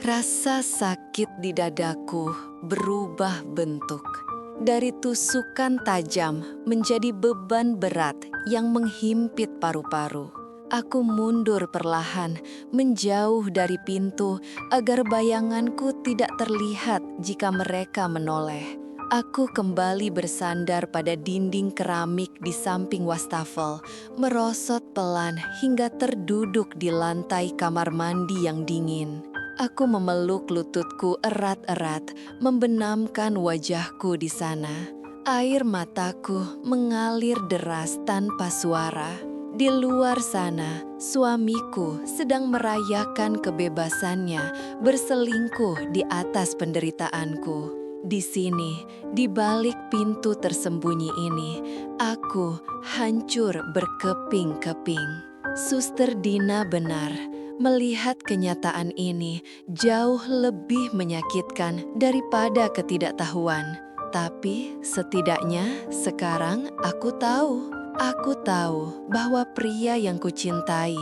Rasa sakit di dadaku berubah bentuk. Dari tusukan tajam menjadi beban berat yang menghimpit paru-paru. Aku mundur perlahan, menjauh dari pintu agar bayanganku tidak terlihat jika mereka menoleh. Aku kembali bersandar pada dinding keramik di samping wastafel, merosot pelan hingga terduduk di lantai kamar mandi yang dingin. Aku memeluk lututku erat-erat, membenamkan wajahku di sana. Air mataku mengalir deras tanpa suara. Di luar sana, suamiku sedang merayakan kebebasannya, berselingkuh di atas penderitaanku. Di sini, di balik pintu tersembunyi ini, aku hancur berkeping-keping. Suster Dina benar. Melihat kenyataan ini jauh lebih menyakitkan daripada ketidaktahuan. Tapi setidaknya sekarang aku tahu. Aku tahu bahwa pria yang kucintai,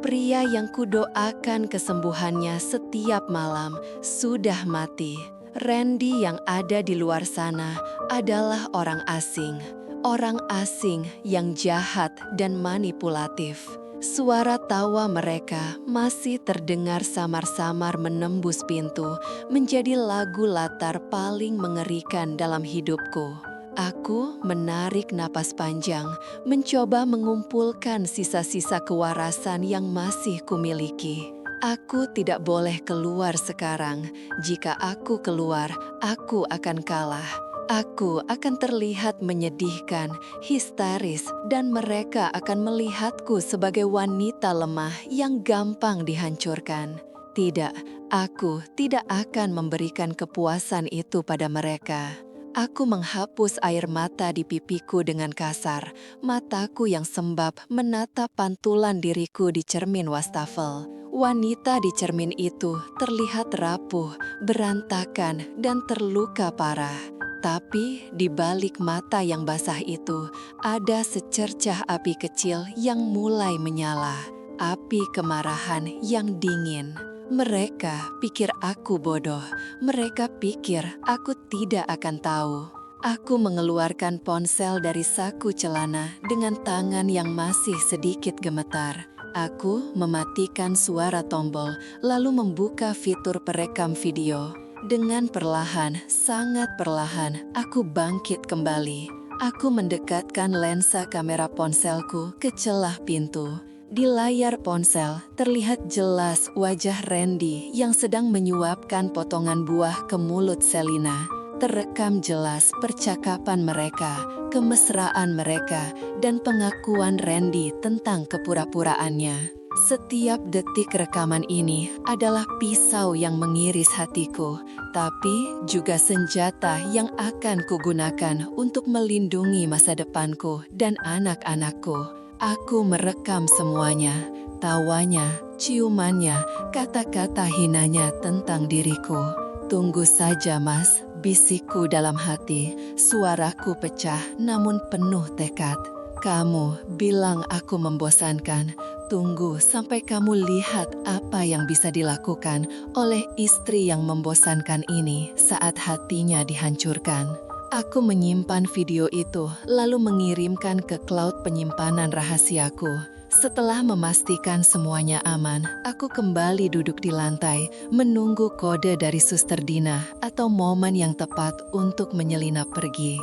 pria yang kudoakan kesembuhannya setiap malam, sudah mati. Randy yang ada di luar sana adalah orang asing. Orang asing yang jahat dan manipulatif. Suara tawa mereka masih terdengar samar-samar menembus pintu, menjadi lagu latar paling mengerikan dalam hidupku. Aku menarik napas panjang, mencoba mengumpulkan sisa-sisa kewarasan yang masih kumiliki. Aku tidak boleh keluar sekarang. Jika aku keluar, aku akan kalah. Aku akan terlihat menyedihkan, histeris, dan mereka akan melihatku sebagai wanita lemah yang gampang dihancurkan. Tidak, aku tidak akan memberikan kepuasan itu pada mereka. Aku menghapus air mata di pipiku dengan kasar. Mataku yang sembab menatap pantulan diriku di cermin wastafel. Wanita di cermin itu terlihat rapuh, berantakan, dan terluka parah. Tapi di balik mata yang basah itu, ada secercah api kecil yang mulai menyala. Api kemarahan yang dingin. Mereka pikir aku bodoh. Mereka pikir aku tidak akan tahu. Aku mengeluarkan ponsel dari saku celana dengan tangan yang masih sedikit gemetar. Aku mematikan suara tombol, lalu membuka fitur perekam video. Dengan perlahan, sangat perlahan, aku bangkit kembali. Aku mendekatkan lensa kamera ponselku ke celah pintu. Di layar ponsel terlihat jelas wajah Randy yang sedang menyuapkan potongan buah ke mulut Selina. Terekam jelas percakapan mereka, kemesraan mereka, dan pengakuan Randy tentang kepura-puraannya. Setiap detik rekaman ini adalah pisau yang mengiris hatiku, tapi juga senjata yang akan kugunakan untuk melindungi masa depanku dan anak-anakku. Aku merekam semuanya, tawanya, ciumannya, kata-kata hinanya tentang diriku. Tunggu saja, Mas, bisikku dalam hati. Suaraku pecah namun penuh tekad. Kamu bilang aku membosankan. Tunggu sampai kamu lihat apa yang bisa dilakukan oleh istri yang membosankan ini saat hatinya dihancurkan. Aku menyimpan video itu, lalu mengirimkan ke cloud penyimpanan rahasiaku. Setelah memastikan semuanya aman, aku kembali duduk di lantai, menunggu kode dari Suster Dina atau momen yang tepat untuk menyelinap pergi.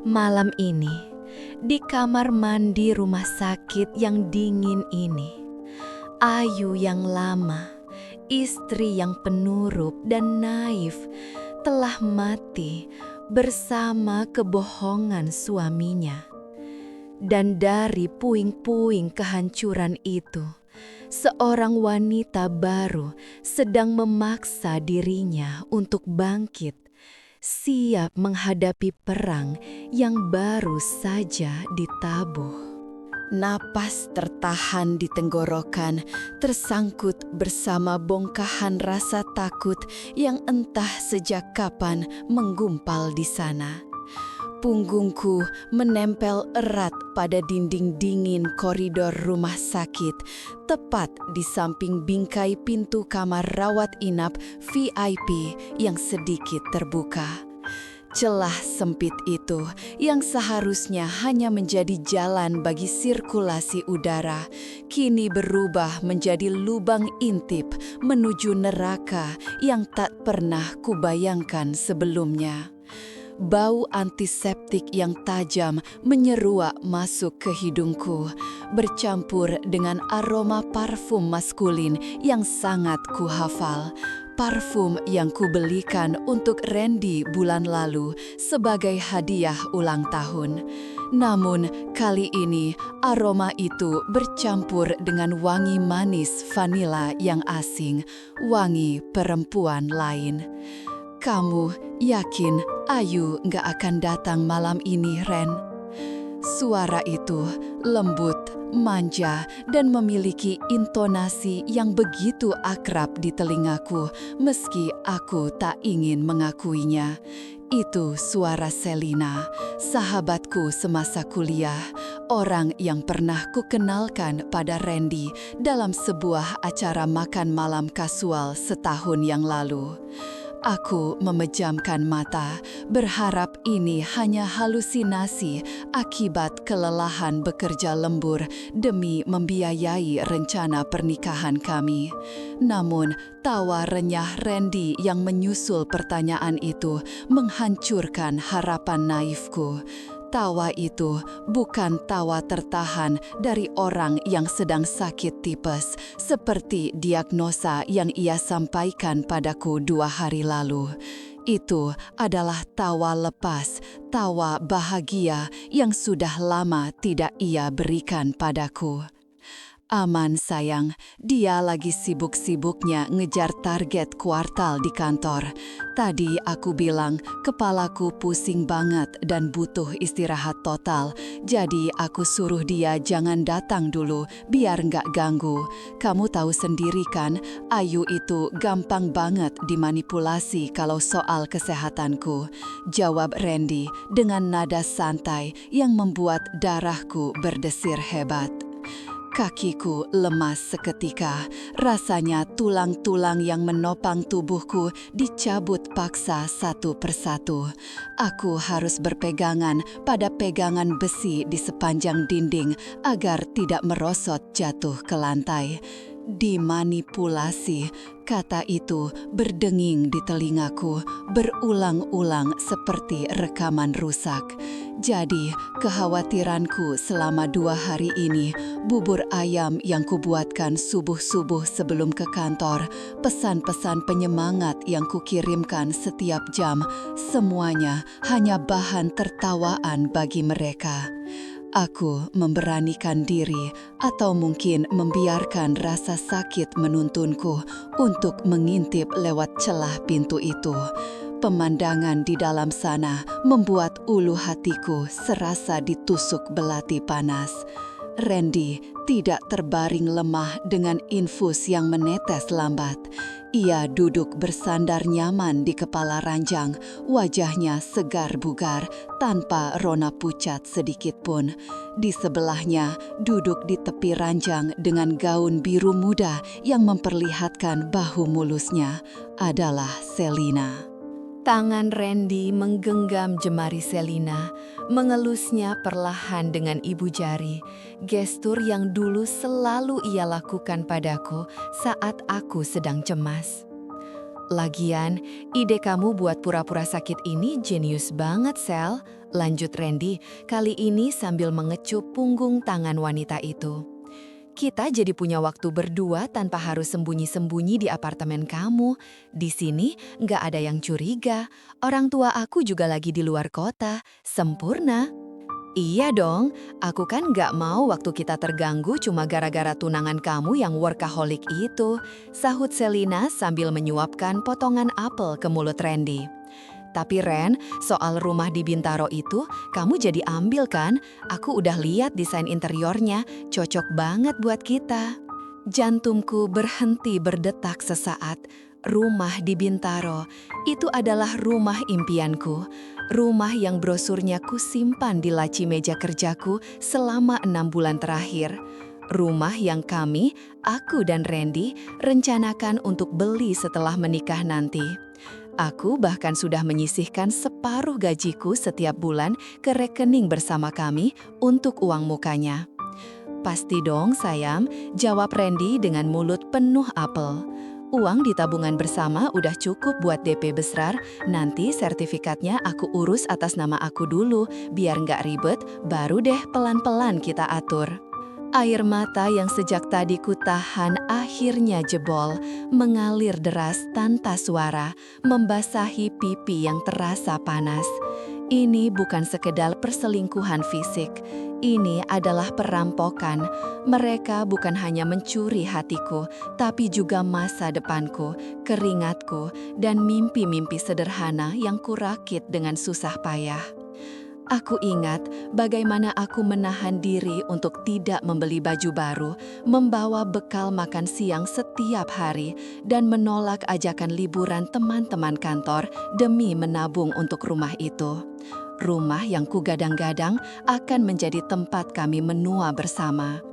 Malam ini, di kamar mandi rumah sakit yang dingin ini, Ayu yang lama, istri yang penurut dan naif, telah mati bersama kebohongan suaminya. Dan dari puing-puing kehancuran itu, seorang wanita baru sedang memaksa dirinya untuk bangkit, siap menghadapi perang yang baru saja ditabuh. Napas tertahan di tenggorokan, tersangkut bersama bongkahan rasa takut yang entah sejak kapan menggumpal di sana. Punggungku menempel erat pada dinding dingin koridor rumah sakit, tepat di samping bingkai pintu kamar rawat inap VIP yang sedikit terbuka. Celah sempit itu yang seharusnya hanya menjadi jalan bagi sirkulasi udara, kini berubah menjadi lubang intip menuju neraka yang tak pernah kubayangkan sebelumnya. Bau antiseptik yang tajam menyeruak masuk ke hidungku, bercampur dengan aroma parfum maskulin yang sangat kuhafal. Parfum yang kubelikan untuk Randy bulan lalu sebagai hadiah ulang tahun. Namun kali ini aroma itu bercampur dengan wangi manis vanila yang asing, wangi perempuan lain. Kamu yakin Ayu gak akan datang malam ini, Ren? Suara itu lembut manja, dan memiliki intonasi yang begitu akrab di telingaku meski aku tak ingin mengakuinya. Itu suara Selina, sahabatku semasa kuliah, orang yang pernah kukenalkan pada Randy dalam sebuah acara makan malam kasual setahun yang lalu. Aku memejamkan mata, berharap ini hanya halusinasi akibat kelelahan bekerja lembur demi membiayai rencana pernikahan kami. Namun, tawa renyah Randy yang menyusul pertanyaan itu menghancurkan harapan naifku. Tawa itu bukan tawa tertahan dari orang yang sedang sakit tipes, seperti diagnosa yang ia sampaikan padaku 2 hari lalu. Itu adalah tawa lepas, tawa bahagia yang sudah lama tidak ia berikan padaku. Aman sayang, dia lagi sibuk-sibuknya ngejar target kuartal di kantor. Tadi aku bilang kepalaku pusing banget dan butuh istirahat total. Jadi aku suruh dia jangan datang dulu biar nggak ganggu. Kamu tahu sendiri kan, Ayu itu gampang banget dimanipulasi kalau soal kesehatanku. Jawab Randy dengan nada santai yang membuat darahku berdesir hebat. Kakiku lemas seketika, rasanya tulang-tulang yang menopang tubuhku dicabut paksa satu persatu. Aku harus berpegangan pada pegangan besi di sepanjang dinding agar tidak merosot jatuh ke lantai. Dimanipulasi, kata itu berdenging di telingaku, berulang-ulang seperti rekaman rusak. Jadi, kekhawatiranku selama 2 hari ini, bubur ayam yang kubuatkan subuh-subuh sebelum ke kantor, pesan-pesan penyemangat yang kukirimkan setiap jam, semuanya hanya bahan tertawaan bagi mereka. Aku memberanikan diri atau mungkin membiarkan rasa sakit menuntunku untuk mengintip lewat celah pintu itu. Pemandangan di dalam sana membuat ulu hatiku serasa ditusuk belati panas. Randy tidak terbaring lemah dengan infus yang menetes lambat. Ia duduk bersandar nyaman di kepala ranjang, wajahnya segar bugar tanpa rona pucat sedikit pun. Di sebelahnya duduk di tepi ranjang dengan gaun biru muda yang memperlihatkan bahu mulusnya adalah Selina. Tangan Randy menggenggam jemari Selina, mengelusnya perlahan dengan ibu jari, gestur yang dulu selalu ia lakukan padaku saat aku sedang cemas. Lagian, ide kamu buat pura-pura sakit ini jenius banget, Sel, lanjut Randy, kali ini sambil mengecup punggung tangan wanita itu. Kita jadi punya waktu berdua tanpa harus sembunyi-sembunyi di apartemen kamu. Di sini nggak ada yang curiga. Orang tua aku juga lagi di luar kota. Sempurna. Iya dong, aku kan nggak mau waktu kita terganggu cuma gara-gara tunangan kamu yang workaholic itu. Sahut Selina sambil menyuapkan potongan apel ke mulut Randy. Tapi Ren, soal rumah di Bintaro itu, kamu jadi ambil kan? Aku udah lihat desain interiornya, cocok banget buat kita. Jantungku berhenti berdetak sesaat. Rumah di Bintaro, itu adalah rumah impianku. Rumah yang brosurnya kusimpan di laci meja kerjaku selama 6 bulan terakhir. Rumah yang kami, aku dan Randy, rencanakan untuk beli setelah menikah nanti. Aku bahkan sudah menyisihkan separuh gajiku setiap bulan ke rekening bersama kami untuk uang mukanya. Pasti dong sayang, jawab Randy dengan mulut penuh apel. Uang di tabungan bersama udah cukup buat DP besar, nanti sertifikatnya aku urus atas nama aku dulu, biar nggak ribet, baru deh pelan-pelan kita atur. Air mata yang sejak tadi ku tahan akhirnya jebol, mengalir deras tanpa suara, membasahi pipi yang terasa panas. Ini bukan sekedar perselingkuhan fisik, ini adalah perampokan. Mereka bukan hanya mencuri hatiku, tapi juga masa depanku, keringatku, dan mimpi-mimpi sederhana yang kurakit dengan susah payah. Aku ingat bagaimana aku menahan diri untuk tidak membeli baju baru, membawa bekal makan siang setiap hari, dan menolak ajakan liburan teman-teman kantor demi menabung untuk rumah itu. Rumah yang kugadang-gadang akan menjadi tempat kami menua bersama.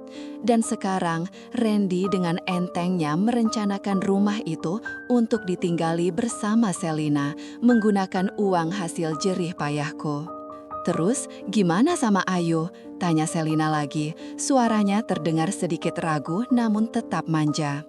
Dan sekarang, Randy dengan entengnya merencanakan rumah itu untuk ditinggali bersama Selina menggunakan uang hasil jerih payahku. "Terus, gimana sama Ayu?" tanya Selina lagi. Suaranya terdengar sedikit ragu namun tetap manja.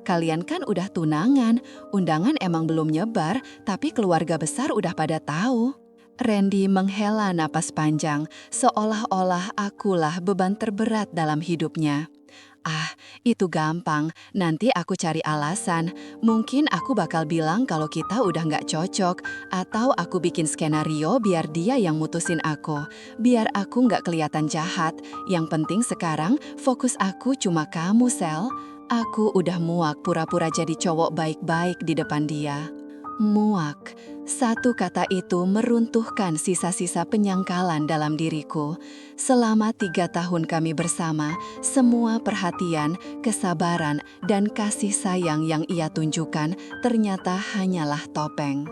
"Kalian kan udah tunangan, undangan emang belum nyebar, tapi keluarga besar udah pada tahu." Randy menghela napas panjang, seolah-olah akulah beban terberat dalam hidupnya. "Ah, itu gampang. Nanti aku cari alasan. Mungkin aku bakal bilang kalau kita udah nggak cocok. Atau aku bikin skenario biar dia yang mutusin aku. Biar aku nggak kelihatan jahat. Yang penting sekarang fokus aku cuma kamu, Sel." Aku udah muak pura-pura jadi cowok baik-baik di depan dia. Muak. Satu kata itu meruntuhkan sisa-sisa penyangkalan dalam diriku. Selama 3 tahun kami bersama, semua perhatian, kesabaran, dan kasih sayang yang ia tunjukkan ternyata hanyalah topeng.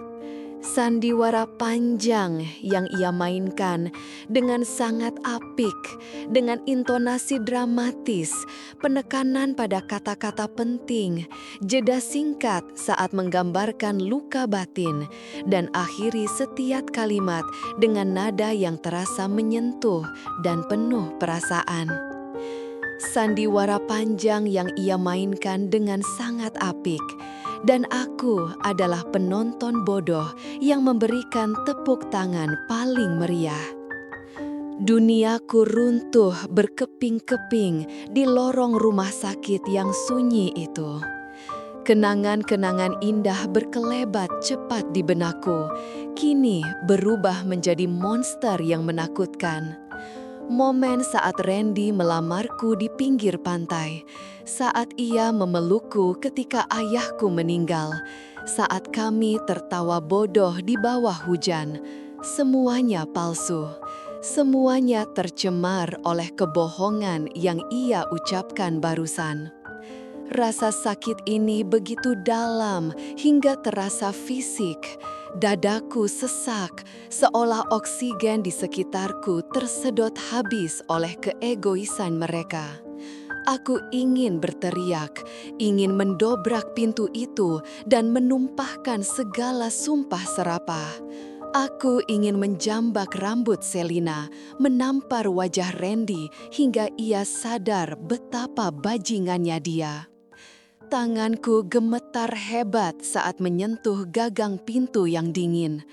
Sandiwara panjang yang ia mainkan dengan sangat apik, dengan intonasi dramatis, penekanan pada kata-kata penting, jeda singkat saat menggambarkan luka batin, dan akhiri setiap kalimat dengan nada yang terasa menyentuh dan penuh perasaan. Sandiwara panjang yang ia mainkan dengan sangat apik, dan aku adalah penonton bodoh yang memberikan tepuk tangan paling meriah. Duniaku runtuh berkeping-keping di lorong rumah sakit yang sunyi itu. Kenangan-kenangan indah berkelebat cepat di benakku, kini berubah menjadi monster yang menakutkan. Momen saat Randy melamarku di pinggir pantai, saat ia memelukku ketika ayahku meninggal, saat kami tertawa bodoh di bawah hujan, semuanya palsu. Semuanya tercemar oleh kebohongan yang ia ucapkan barusan. Rasa sakit ini begitu dalam hingga terasa fisik. Dadaku sesak, seolah oksigen di sekitarku tersedot habis oleh keegoisan mereka. Aku ingin berteriak, ingin mendobrak pintu itu dan menumpahkan segala sumpah serapah. Aku ingin menjambak rambut Selina, menampar wajah Randy hingga ia sadar betapa bajingannya dia. Tanganku gemetar hebat saat menyentuh gagang pintu yang dingin.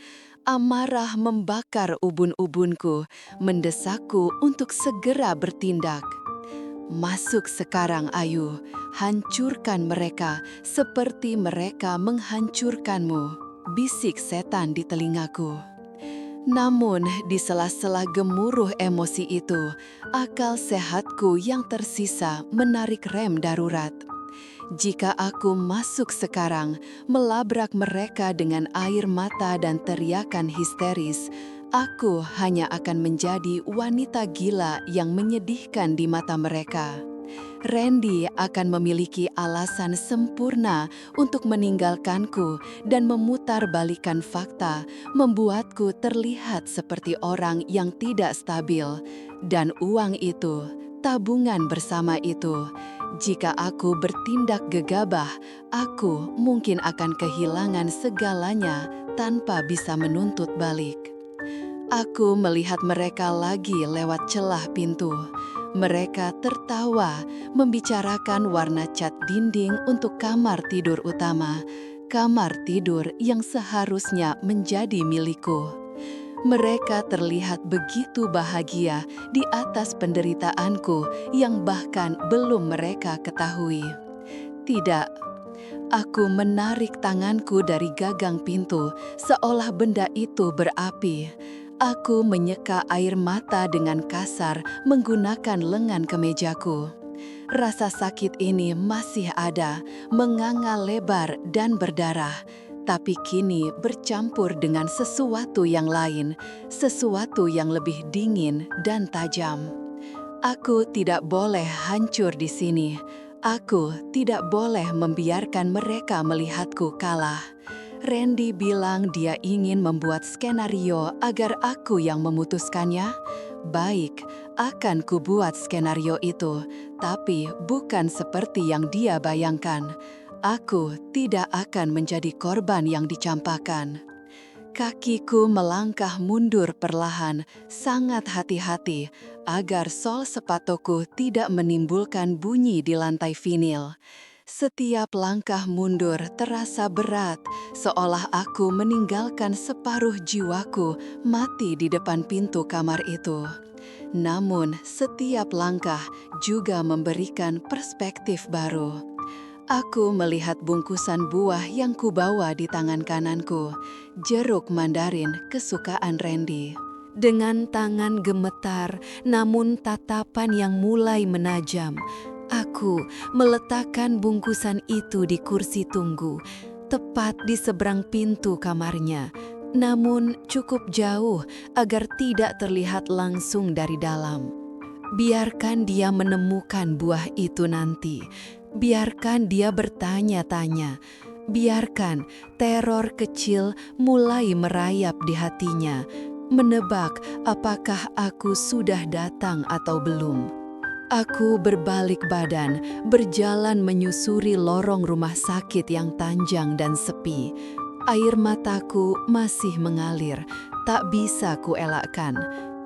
Amarah membakar ubun-ubunku, mendesakku untuk segera bertindak. "Masuk sekarang, Ayu. Hancurkan mereka seperti mereka menghancurkanmu," bisik setan di telingaku. Namun, di sela-sela gemuruh emosi itu, akal sehatku yang tersisa menarik rem darurat. Jika aku masuk sekarang, melabrak mereka dengan air mata dan teriakan histeris, aku hanya akan menjadi wanita gila yang menyedihkan di mata mereka. Randy akan memiliki alasan sempurna untuk meninggalkanku dan memutarbalikkan fakta, membuatku terlihat seperti orang yang tidak stabil. Dan uang itu, tabungan bersama itu, jika aku bertindak gegabah, aku mungkin akan kehilangan segalanya tanpa bisa menuntut balik. Aku melihat mereka lagi lewat celah pintu. Mereka tertawa, membicarakan warna cat dinding untuk kamar tidur utama, kamar tidur yang seharusnya menjadi milikku. Mereka terlihat begitu bahagia di atas penderitaanku yang bahkan belum mereka ketahui. Tidak, aku menarik tanganku dari gagang pintu seolah benda itu berapi. Aku menyeka air mata dengan kasar menggunakan lengan kemejaku. Rasa sakit ini masih ada, menganga lebar dan berdarah. tapi kini bercampur dengan sesuatu yang lain, sesuatu yang lebih dingin dan tajam. Aku tidak boleh hancur di sini. Aku tidak boleh membiarkan mereka melihatku kalah. Randy bilang dia ingin membuat skenario agar aku yang memutuskannya. Baik, akan kubuat skenario itu, tapi bukan seperti yang dia bayangkan. Aku tidak akan menjadi korban yang dicampakkan. Kakiku melangkah mundur perlahan, sangat hati-hati, agar sol sepatuku tidak menimbulkan bunyi di lantai vinil. Setiap langkah mundur terasa berat, seolah aku meninggalkan separuh jiwaku mati di depan pintu kamar itu. Namun, setiap langkah juga memberikan perspektif baru. Aku melihat bungkusan buah yang kubawa di tangan kananku, jeruk mandarin kesukaan Randy. Dengan tangan gemetar, namun tatapan yang mulai menajam, aku meletakkan bungkusan itu di kursi tunggu, tepat di seberang pintu kamarnya, namun cukup jauh agar tidak terlihat langsung dari dalam. Biarkan dia menemukan buah itu nanti. Biarkan dia bertanya-tanya. Biarkan teror kecil mulai merayap di hatinya, menebak apakah aku sudah datang atau belum. Aku berbalik badan, berjalan menyusuri lorong rumah sakit yang panjang dan sepi. Air mataku masih mengalir, tak bisa kuelakkan.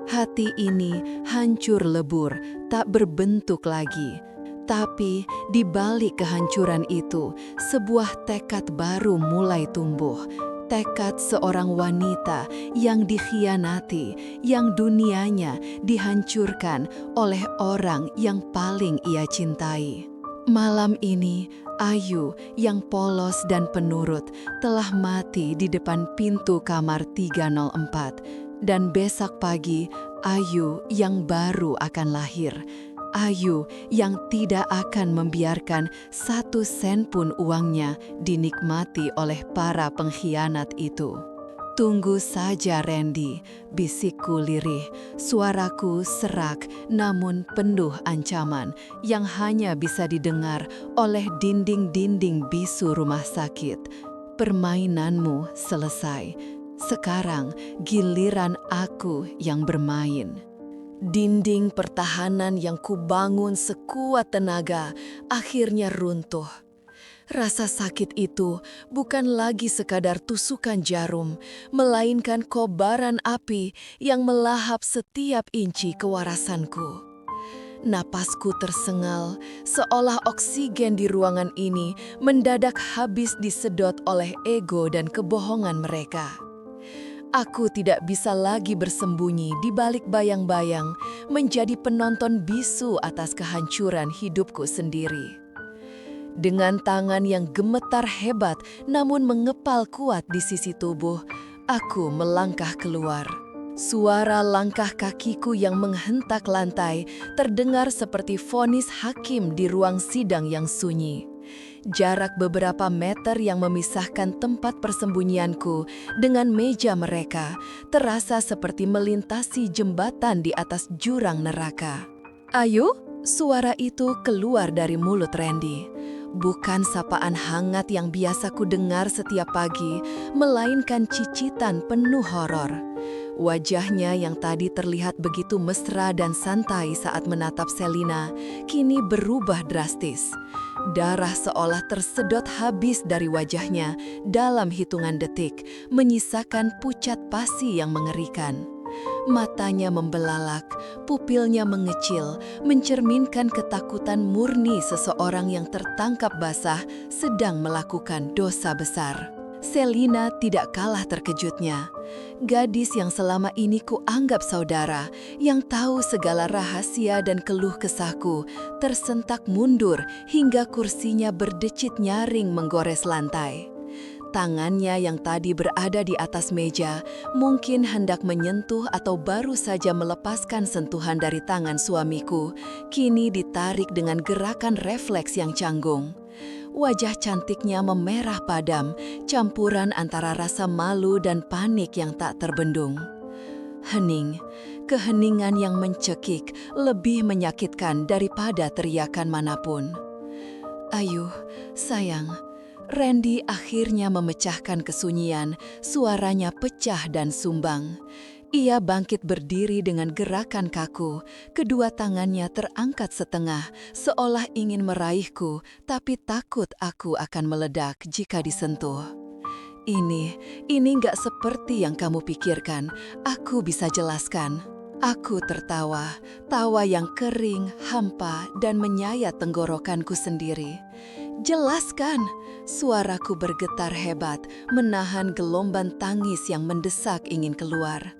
Hati ini hancur lebur, tak berbentuk lagi. Tapi di balik kehancuran itu, sebuah tekad baru mulai tumbuh. Tekad seorang wanita yang dikhianati, yang dunianya dihancurkan oleh orang yang paling ia cintai. Malam ini, Ayu yang polos dan penurut telah mati di depan pintu kamar 304. Dan besok pagi, Ayu yang baru akan lahir. Ayu yang tidak akan membiarkan 1 sen pun uangnya dinikmati oleh para pengkhianat itu. Tunggu saja Randy, bisikku lirih, suaraku serak namun penuh ancaman yang hanya bisa didengar oleh dinding-dinding bisu rumah sakit. Permainanmu selesai, sekarang giliran aku yang bermain. Dinding pertahanan yang kubangun sekuat tenaga akhirnya runtuh. Rasa sakit itu bukan lagi sekadar tusukan jarum, melainkan kobaran api yang melahap setiap inci kewarasanku. Napasku tersengal, seolah oksigen di ruangan ini mendadak habis disedot oleh ego dan kebohongan mereka. Aku tidak bisa lagi bersembunyi di balik bayang-bayang, menjadi penonton bisu atas kehancuran hidupku sendiri. Dengan tangan yang gemetar hebat namun mengepal kuat di sisi tubuh, aku melangkah keluar. Suara langkah kakiku yang menghentak lantai terdengar seperti vonis hakim di ruang sidang yang sunyi. Jarak beberapa meter yang memisahkan tempat persembunyianku dengan meja mereka terasa seperti melintasi jembatan di atas jurang neraka. "Ayu?" Suara itu keluar dari mulut Randy. Bukan sapaan hangat yang biasa ku dengar setiap pagi, melainkan cicitan penuh horor. Wajahnya yang tadi terlihat begitu mesra dan santai saat menatap Selina, kini berubah drastis. Darah seolah tersedot habis dari wajahnya dalam hitungan detik, menyisakan pucat pasi yang mengerikan. Matanya membelalak, pupilnya mengecil, mencerminkan ketakutan murni seseorang yang tertangkap basah sedang melakukan dosa besar. Selina tidak kalah terkejutnya. Gadis yang selama ini kuanggap saudara, yang tahu segala rahasia dan keluh kesahku, tersentak mundur hingga kursinya berdecit nyaring menggores lantai. Tangannya yang tadi berada di atas meja, mungkin hendak menyentuh atau baru saja melepaskan sentuhan dari tangan suamiku, kini ditarik dengan gerakan refleks yang canggung. Wajah cantiknya memerah padam, campuran antara rasa malu dan panik yang tak terbendung. Hening, keheningan yang mencekik lebih menyakitkan daripada teriakan manapun. "Ayu, sayang." Randy akhirnya memecahkan kesunyian, suaranya pecah dan sumbang. Ia bangkit berdiri dengan gerakan kaku, kedua tangannya terangkat setengah, seolah ingin meraihku, tapi takut aku akan meledak jika disentuh. Ini gak seperti yang kamu pikirkan, aku bisa jelaskan." Aku tertawa, tawa yang kering, hampa, dan menyayat tenggorokanku sendiri. "Jelaskan!" Suaraku bergetar hebat, menahan gelombang tangis yang mendesak ingin keluar.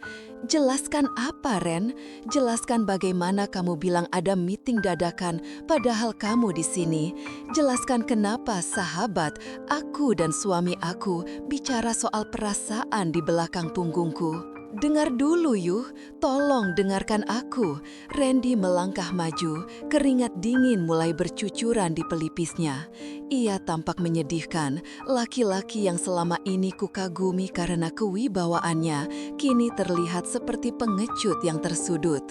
"Jelaskan apa, Ren? Jelaskan bagaimana kamu bilang ada meeting dadakan, padahal kamu di sini. Jelaskan kenapa sahabat, aku dan suami aku bicara soal perasaan di belakang punggungku. Dengar dulu yuk, tolong dengarkan aku." Randy melangkah maju, keringat dingin mulai bercucuran di pelipisnya. Ia tampak menyedihkan, laki-laki yang selama ini kukagumi karena kewibawaannya, kini terlihat seperti pengecut yang tersudut.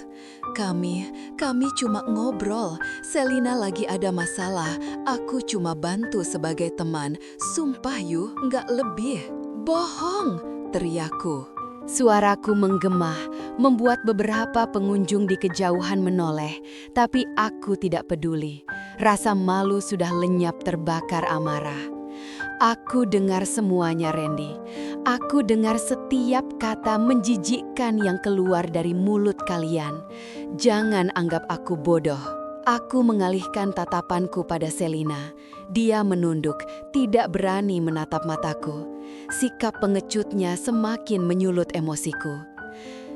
Kami cuma ngobrol, Selina lagi ada masalah, aku cuma bantu sebagai teman, sumpah yuk, nggak lebih." "Bohong!" teriakku. Suaraku menggema, membuat beberapa pengunjung di kejauhan menoleh, tapi aku tidak peduli. Rasa malu sudah lenyap terbakar amarah. "Aku dengar semuanya, Randy. Aku dengar setiap kata menjijikkan yang keluar dari mulut kalian. Jangan anggap aku bodoh." Aku mengalihkan tatapanku pada Selina. Dia menunduk, tidak berani menatap mataku. Sikap pengecutnya semakin menyulut emosiku.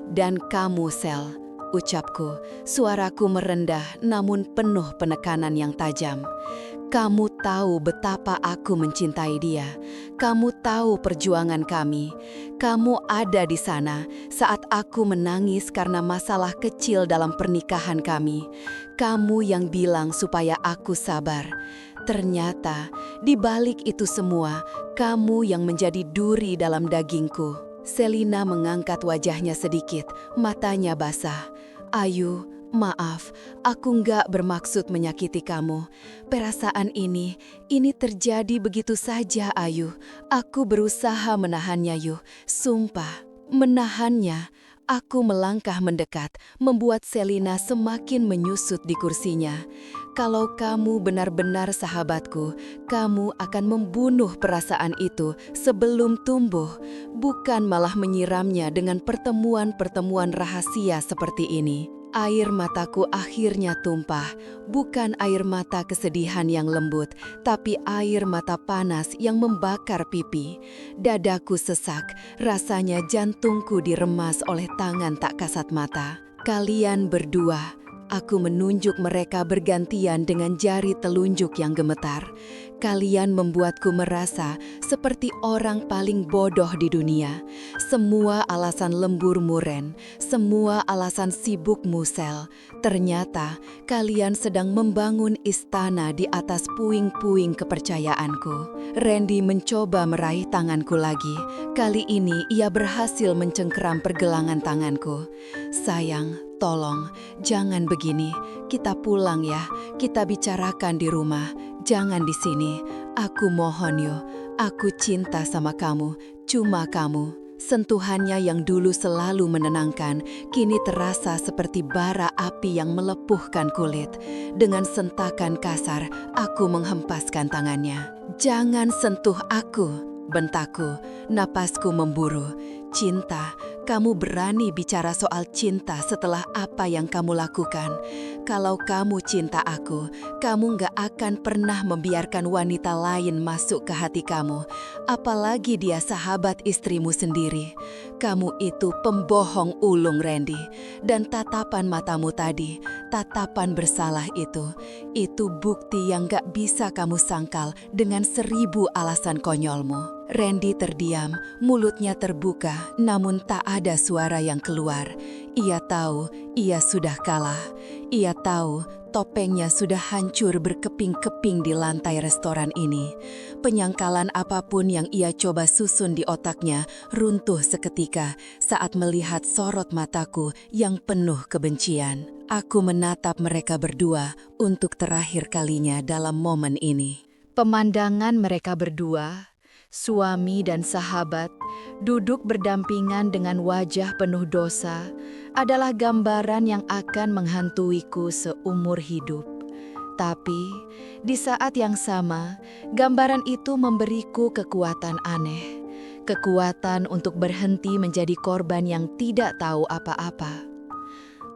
"Dan kamu, Sel," ucapku, suaraku merendah namun penuh penekanan yang tajam. "Kamu tahu betapa aku mencintai dia. Kamu tahu perjuangan kami. Kamu ada di sana saat aku menangis karena masalah kecil dalam pernikahan kami. Kamu yang bilang supaya aku sabar. Ternyata di balik itu semua, kamu yang menjadi duri dalam dagingku." Selina mengangkat wajahnya sedikit, matanya basah. "Ayu, maaf, aku nggak bermaksud menyakiti kamu. Perasaan ini terjadi begitu saja, Ayu. Aku berusaha menahannya, Yu. Sumpah, menahannya." Aku melangkah mendekat, membuat Selina semakin menyusut di kursinya. "Kalau kamu benar-benar sahabatku, kamu akan membunuh perasaan itu sebelum tumbuh, bukan malah menyiramnya dengan pertemuan-pertemuan rahasia seperti ini." Air mataku akhirnya tumpah, bukan air mata kesedihan yang lembut, tapi air mata panas yang membakar pipi. Dadaku sesak, rasanya jantungku diremas oleh tangan tak kasat mata. "Kalian berdua," aku menunjuk mereka bergantian dengan jari telunjuk yang gemetar. "Kalian membuatku merasa seperti orang paling bodoh di dunia. Semua alasan lemburmu, Ren. Semua alasan sibukmu, Sel. Ternyata kalian sedang membangun istana di atas puing-puing kepercayaanku." Randy mencoba meraih tanganku lagi. Kali ini ia berhasil mencengkeram pergelangan tanganku. "Sayang, tolong, jangan begini. Kita pulang ya. Kita bicarakan di rumah. Jangan di sini. Aku mohon yo. Aku cinta sama kamu. Cuma kamu." Sentuhannya yang dulu selalu menenangkan, kini terasa seperti bara api yang melepuhkan kulit. Dengan sentakan kasar, aku menghempaskan tangannya. "Jangan sentuh aku," bentakku. Napasku memburu. "Cinta, kamu berani bicara soal cinta setelah apa yang kamu lakukan? Kalau kamu cinta aku, kamu gak akan pernah membiarkan wanita lain masuk ke hati kamu. Apalagi dia sahabat istrimu sendiri. Kamu itu pembohong ulung, Randy. Dan tatapan matamu tadi, tatapan bersalah itu bukti yang gak bisa kamu sangkal dengan 1000 alasan konyolmu." Randy terdiam, mulutnya terbuka, namun tak ada suara yang keluar. Ia tahu ia sudah kalah. Ia tahu topengnya sudah hancur berkeping-keping di lantai restoran ini. Penyangkalan apapun yang ia coba susun di otaknya runtuh seketika saat melihat sorot mataku yang penuh kebencian. Aku menatap mereka berdua untuk terakhir kalinya dalam momen ini. Pemandangan mereka berdua, suami dan sahabat, duduk berdampingan dengan wajah penuh dosa, adalah gambaran yang akan menghantuiku seumur hidup. Tapi, di saat yang sama, gambaran itu memberiku kekuatan aneh. Kekuatan untuk berhenti menjadi korban yang tidak tahu apa-apa.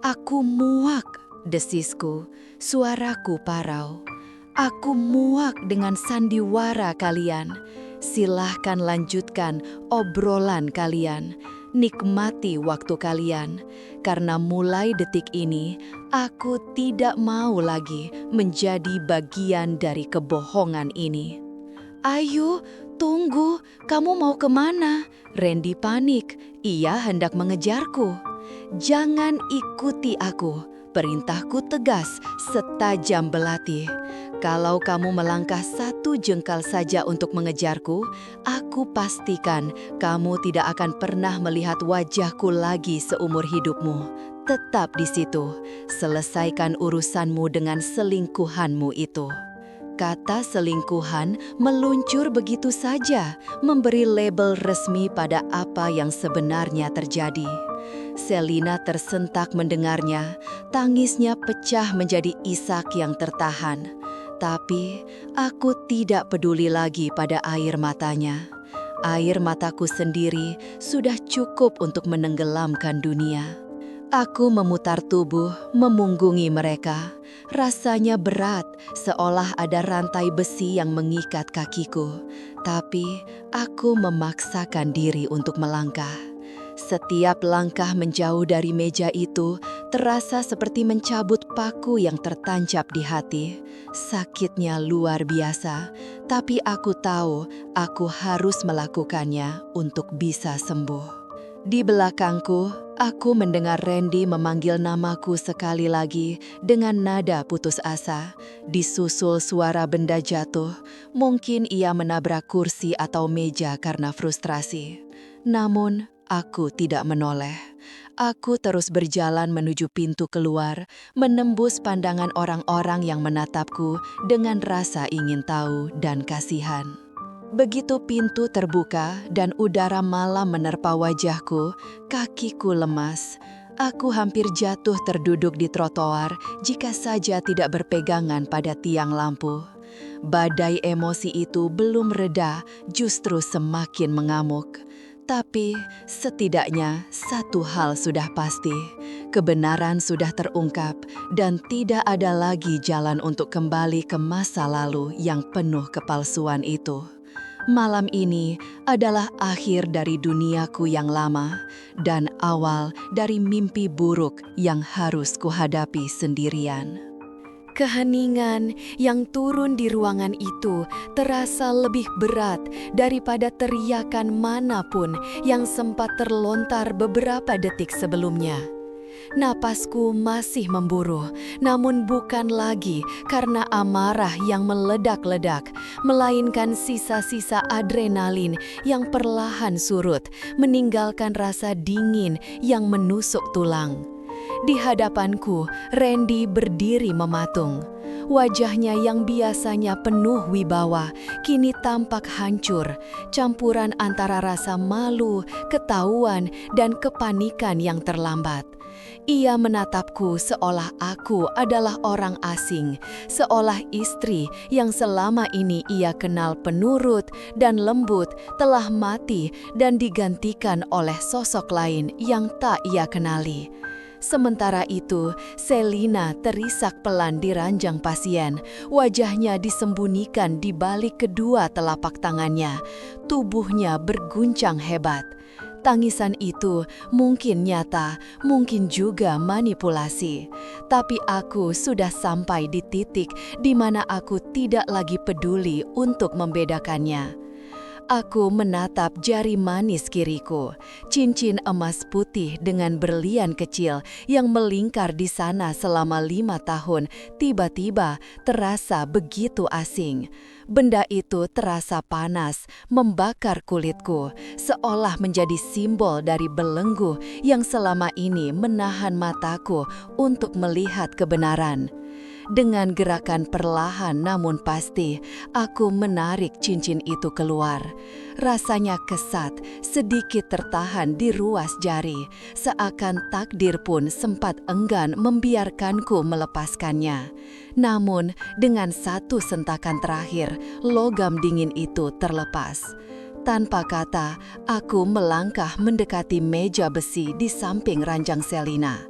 Aku muak, desisku, suaraku parau. Aku muak dengan sandiwara kalian. Silahkan lanjutkan obrolan kalian. Nikmati waktu kalian. Karena mulai detik ini, aku tidak mau lagi menjadi bagian dari kebohongan ini. Ayo, tunggu, kamu mau kemana? Randy panik, ia hendak mengejarku. Jangan ikuti aku, perintahku tegas, setajam belati. Kalau kamu melangkah 1 jengkal saja untuk mengejarku, aku pastikan kamu tidak akan pernah melihat wajahku lagi seumur hidupmu. Tetap di situ, selesaikan urusanmu dengan selingkuhanmu itu. Kata selingkuhan meluncur begitu saja, memberi label resmi pada apa yang sebenarnya terjadi. Selina tersentak mendengarnya, tangisnya pecah menjadi isak yang tertahan. Tapi aku tidak peduli lagi pada air matanya. Air mataku sendiri sudah cukup untuk menenggelamkan dunia. Aku memutar tubuh, memunggungi mereka. Rasanya berat, seolah ada rantai besi yang mengikat kakiku. Tapi aku memaksakan diri untuk melangkah. Setiap langkah menjauh dari meja itu terasa seperti mencabut paku yang tertancap di hati. Sakitnya luar biasa, tapi aku tahu aku harus melakukannya untuk bisa sembuh. Di belakangku, aku mendengar Randy memanggil namaku sekali lagi dengan nada putus asa. Disusul suara benda jatuh, mungkin ia menabrak kursi atau meja karena frustrasi. Namun, aku tidak menoleh. Aku terus berjalan menuju pintu keluar, menembus pandangan orang-orang yang menatapku dengan rasa ingin tahu dan kasihan. Begitu pintu terbuka dan udara malam menerpa wajahku, kakiku lemas. Aku hampir jatuh terduduk di trotoar jika saja tidak berpegangan pada tiang lampu. Badai emosi itu belum reda, justru semakin mengamuk. Tapi setidaknya satu hal sudah pasti, kebenaran sudah terungkap dan tidak ada lagi jalan untuk kembali ke masa lalu yang penuh kepalsuan itu. Malam ini adalah akhir dari duniaku yang lama dan awal dari mimpi buruk yang harus kuhadapi sendirian. Keheningan yang turun di ruangan itu terasa lebih berat daripada teriakan manapun yang sempat terlontar beberapa detik sebelumnya. Napasku masih memburuh, namun bukan lagi karena amarah yang meledak-ledak, melainkan sisa-sisa adrenalin yang perlahan surut, meninggalkan rasa dingin yang menusuk tulang. Di hadapanku, Randy berdiri mematung. Wajahnya yang biasanya penuh wibawa, kini tampak hancur, campuran antara rasa malu, ketahuan, dan kepanikan yang terlambat. Ia menatapku seolah aku adalah orang asing, seolah istri yang selama ini ia kenal penurut dan lembut telah mati dan digantikan oleh sosok lain yang tak ia kenali. Sementara itu, Selina terisak pelan di ranjang pasien. Wajahnya disembunyikan di balik kedua telapak tangannya. Tubuhnya berguncang hebat. Tangisan itu mungkin nyata, mungkin juga manipulasi. Tapi aku sudah sampai di titik di mana aku tidak lagi peduli untuk membedakannya. Aku menatap jari manis kiriku, cincin emas putih dengan berlian kecil yang melingkar di sana selama 5 tahun, tiba-tiba terasa begitu asing. Benda itu terasa panas, membakar kulitku, seolah menjadi simbol dari belenggu yang selama ini menahan mataku untuk melihat kebenaran. Dengan gerakan perlahan namun pasti, aku menarik cincin itu keluar. Rasanya kesat, sedikit tertahan di ruas jari, seakan takdir pun sempat enggan membiarkanku melepaskannya. Namun, dengan satu sentakan terakhir, logam dingin itu terlepas. Tanpa kata, aku melangkah mendekati meja besi di samping ranjang Selina.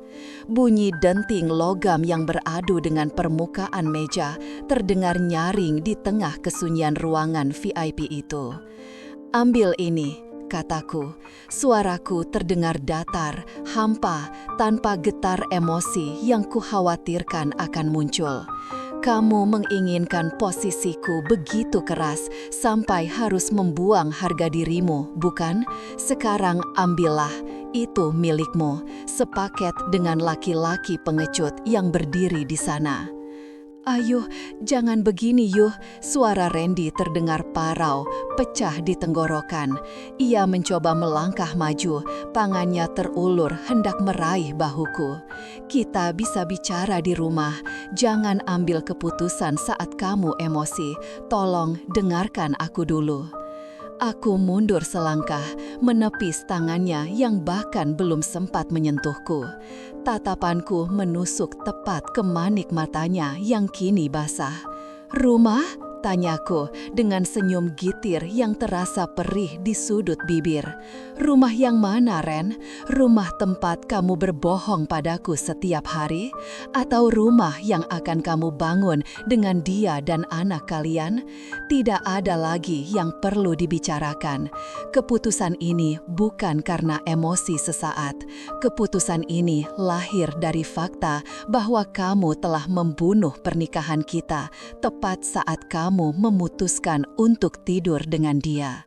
Bunyi denting logam yang beradu dengan permukaan meja terdengar nyaring di tengah kesunyian ruangan VIP itu. "Ambil ini," kataku. Suaraku terdengar datar, hampa, tanpa getar emosi yang kukhawatirkan akan muncul. "Kamu menginginkan posisiku begitu keras sampai harus membuang harga dirimu, bukan? Sekarang ambillah, itu milikmu, sepaket dengan laki-laki pengecut yang berdiri di sana." "Ayo, jangan begini Yuh," suara Randy terdengar parau, pecah di tenggorokan. Ia mencoba melangkah maju, tangannya terulur hendak meraih bahuku. "Kita bisa bicara di rumah, jangan ambil keputusan saat kamu emosi. Tolong dengarkan aku dulu." Aku mundur selangkah, menepis tangannya yang bahkan belum sempat menyentuhku. Tatapanku menusuk tepat ke manik matanya yang kini basah. "Rumah?" tanyaku dengan senyum gitir yang terasa perih di sudut bibir. "Rumah yang mana, Ren? Rumah tempat kamu berbohong padaku setiap hari? Atau rumah yang akan kamu bangun dengan dia dan anak kalian? Tidak ada lagi yang perlu dibicarakan. Keputusan ini bukan karena emosi sesaat. Keputusan ini lahir dari fakta bahwa kamu telah membunuh pernikahan kita tepat saat kamu memutuskan untuk tidur dengan dia."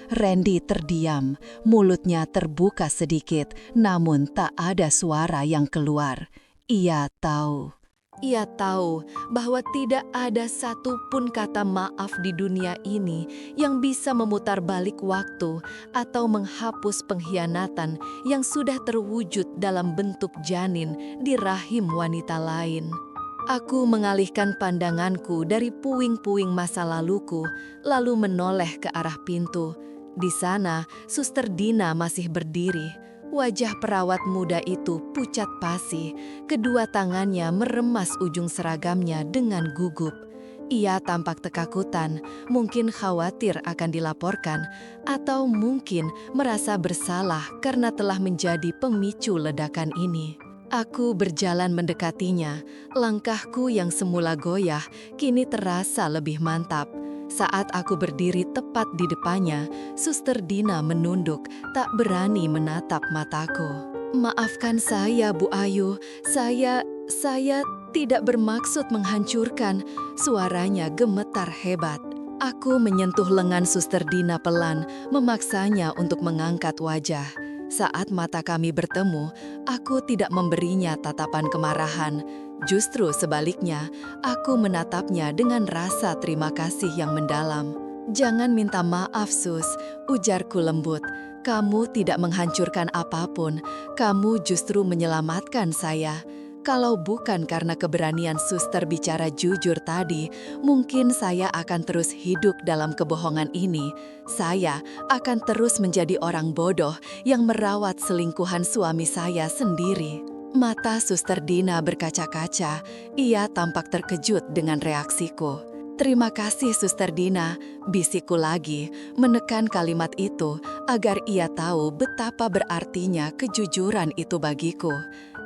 Randy terdiam, mulutnya terbuka sedikit, namun tak ada suara yang keluar. Ia tahu bahwa tidak ada satu pun kata maaf di dunia ini yang bisa memutar balik waktu atau menghapus pengkhianatan yang sudah terwujud dalam bentuk janin di rahim wanita lain. Aku mengalihkan pandanganku dari puing-puing masa laluku, lalu menoleh ke arah pintu. Di sana, Suster Dina masih berdiri. Wajah perawat muda itu pucat pasi, kedua tangannya meremas ujung seragamnya dengan gugup. Ia tampak ketakutan, mungkin khawatir akan dilaporkan, atau mungkin merasa bersalah karena telah menjadi pemicu ledakan ini. Aku berjalan mendekatinya, langkahku yang semula goyah kini terasa lebih mantap. Saat aku berdiri tepat di depannya, Suster Dina menunduk, tak berani menatap mataku. "Maafkan saya, Bu Ayu, saya tidak bermaksud menghancurkan." Suaranya gemetar hebat. Aku menyentuh lengan Suster Dina pelan, memaksanya untuk mengangkat wajah. Saat mata kami bertemu, aku tidak memberinya tatapan kemarahan. Justru sebaliknya, aku menatapnya dengan rasa terima kasih yang mendalam. "Jangan minta maaf, Sus," ujarku lembut. "Kamu tidak menghancurkan apapun, kamu justru menyelamatkan saya. Kalau bukan karena keberanian suster bicara jujur tadi, mungkin saya akan terus hidup dalam kebohongan ini. Saya akan terus menjadi orang bodoh yang merawat selingkuhan suami saya sendiri." Mata Suster Dina berkaca-kaca, ia tampak terkejut dengan reaksiku. "Terima kasih Suster Dina," bisikku lagi, menekan kalimat itu agar ia tahu betapa berartinya kejujuran itu bagiku.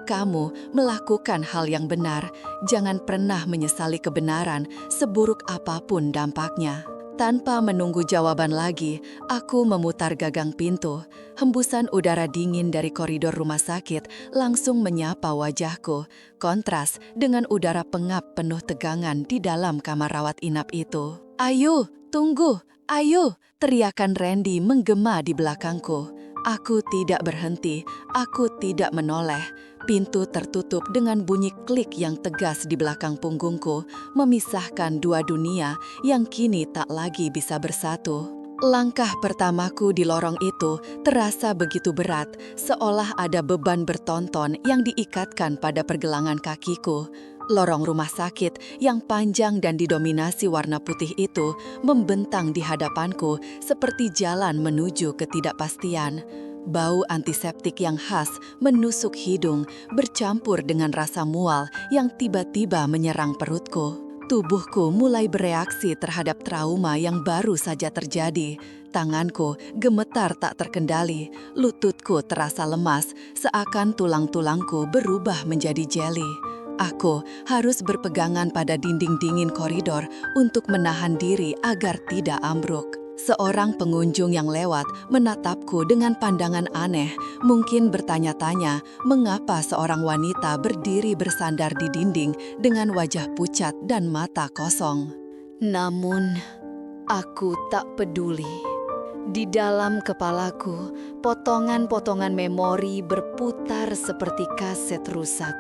"Kamu melakukan hal yang benar, jangan pernah menyesali kebenaran seburuk apapun dampaknya." Tanpa menunggu jawaban lagi, aku memutar gagang pintu. Hembusan udara dingin dari koridor rumah sakit langsung menyapa wajahku, kontras dengan udara pengap penuh tegangan di dalam kamar rawat inap itu. "Ayu, tunggu!" Ayo, teriakan Randy menggema di belakangku. Aku tidak berhenti, aku tidak menoleh. Pintu tertutup dengan bunyi klik yang tegas di belakang punggungku, memisahkan dua dunia yang kini tak lagi bisa bersatu. Langkah pertamaku di lorong itu terasa begitu berat, seolah ada beban bertonton yang diikatkan pada pergelangan kakiku. Lorong rumah sakit yang panjang dan didominasi warna putih itu membentang di hadapanku seperti jalan menuju ketidakpastian. Bau antiseptik yang khas menusuk hidung bercampur dengan rasa mual yang tiba-tiba menyerang perutku. Tubuhku mulai bereaksi terhadap trauma yang baru saja terjadi. Tanganku gemetar tak terkendali, lututku terasa lemas, seakan tulang-tulangku berubah menjadi jeli. Aku harus berpegangan pada dinding dingin koridor untuk menahan diri agar tidak ambruk. Seorang pengunjung yang lewat menatapku dengan pandangan aneh, mungkin bertanya-tanya mengapa seorang wanita berdiri bersandar di dinding dengan wajah pucat dan mata kosong. Namun, aku tak peduli. Di dalam kepalaku, potongan-potongan memori berputar seperti kaset rusak.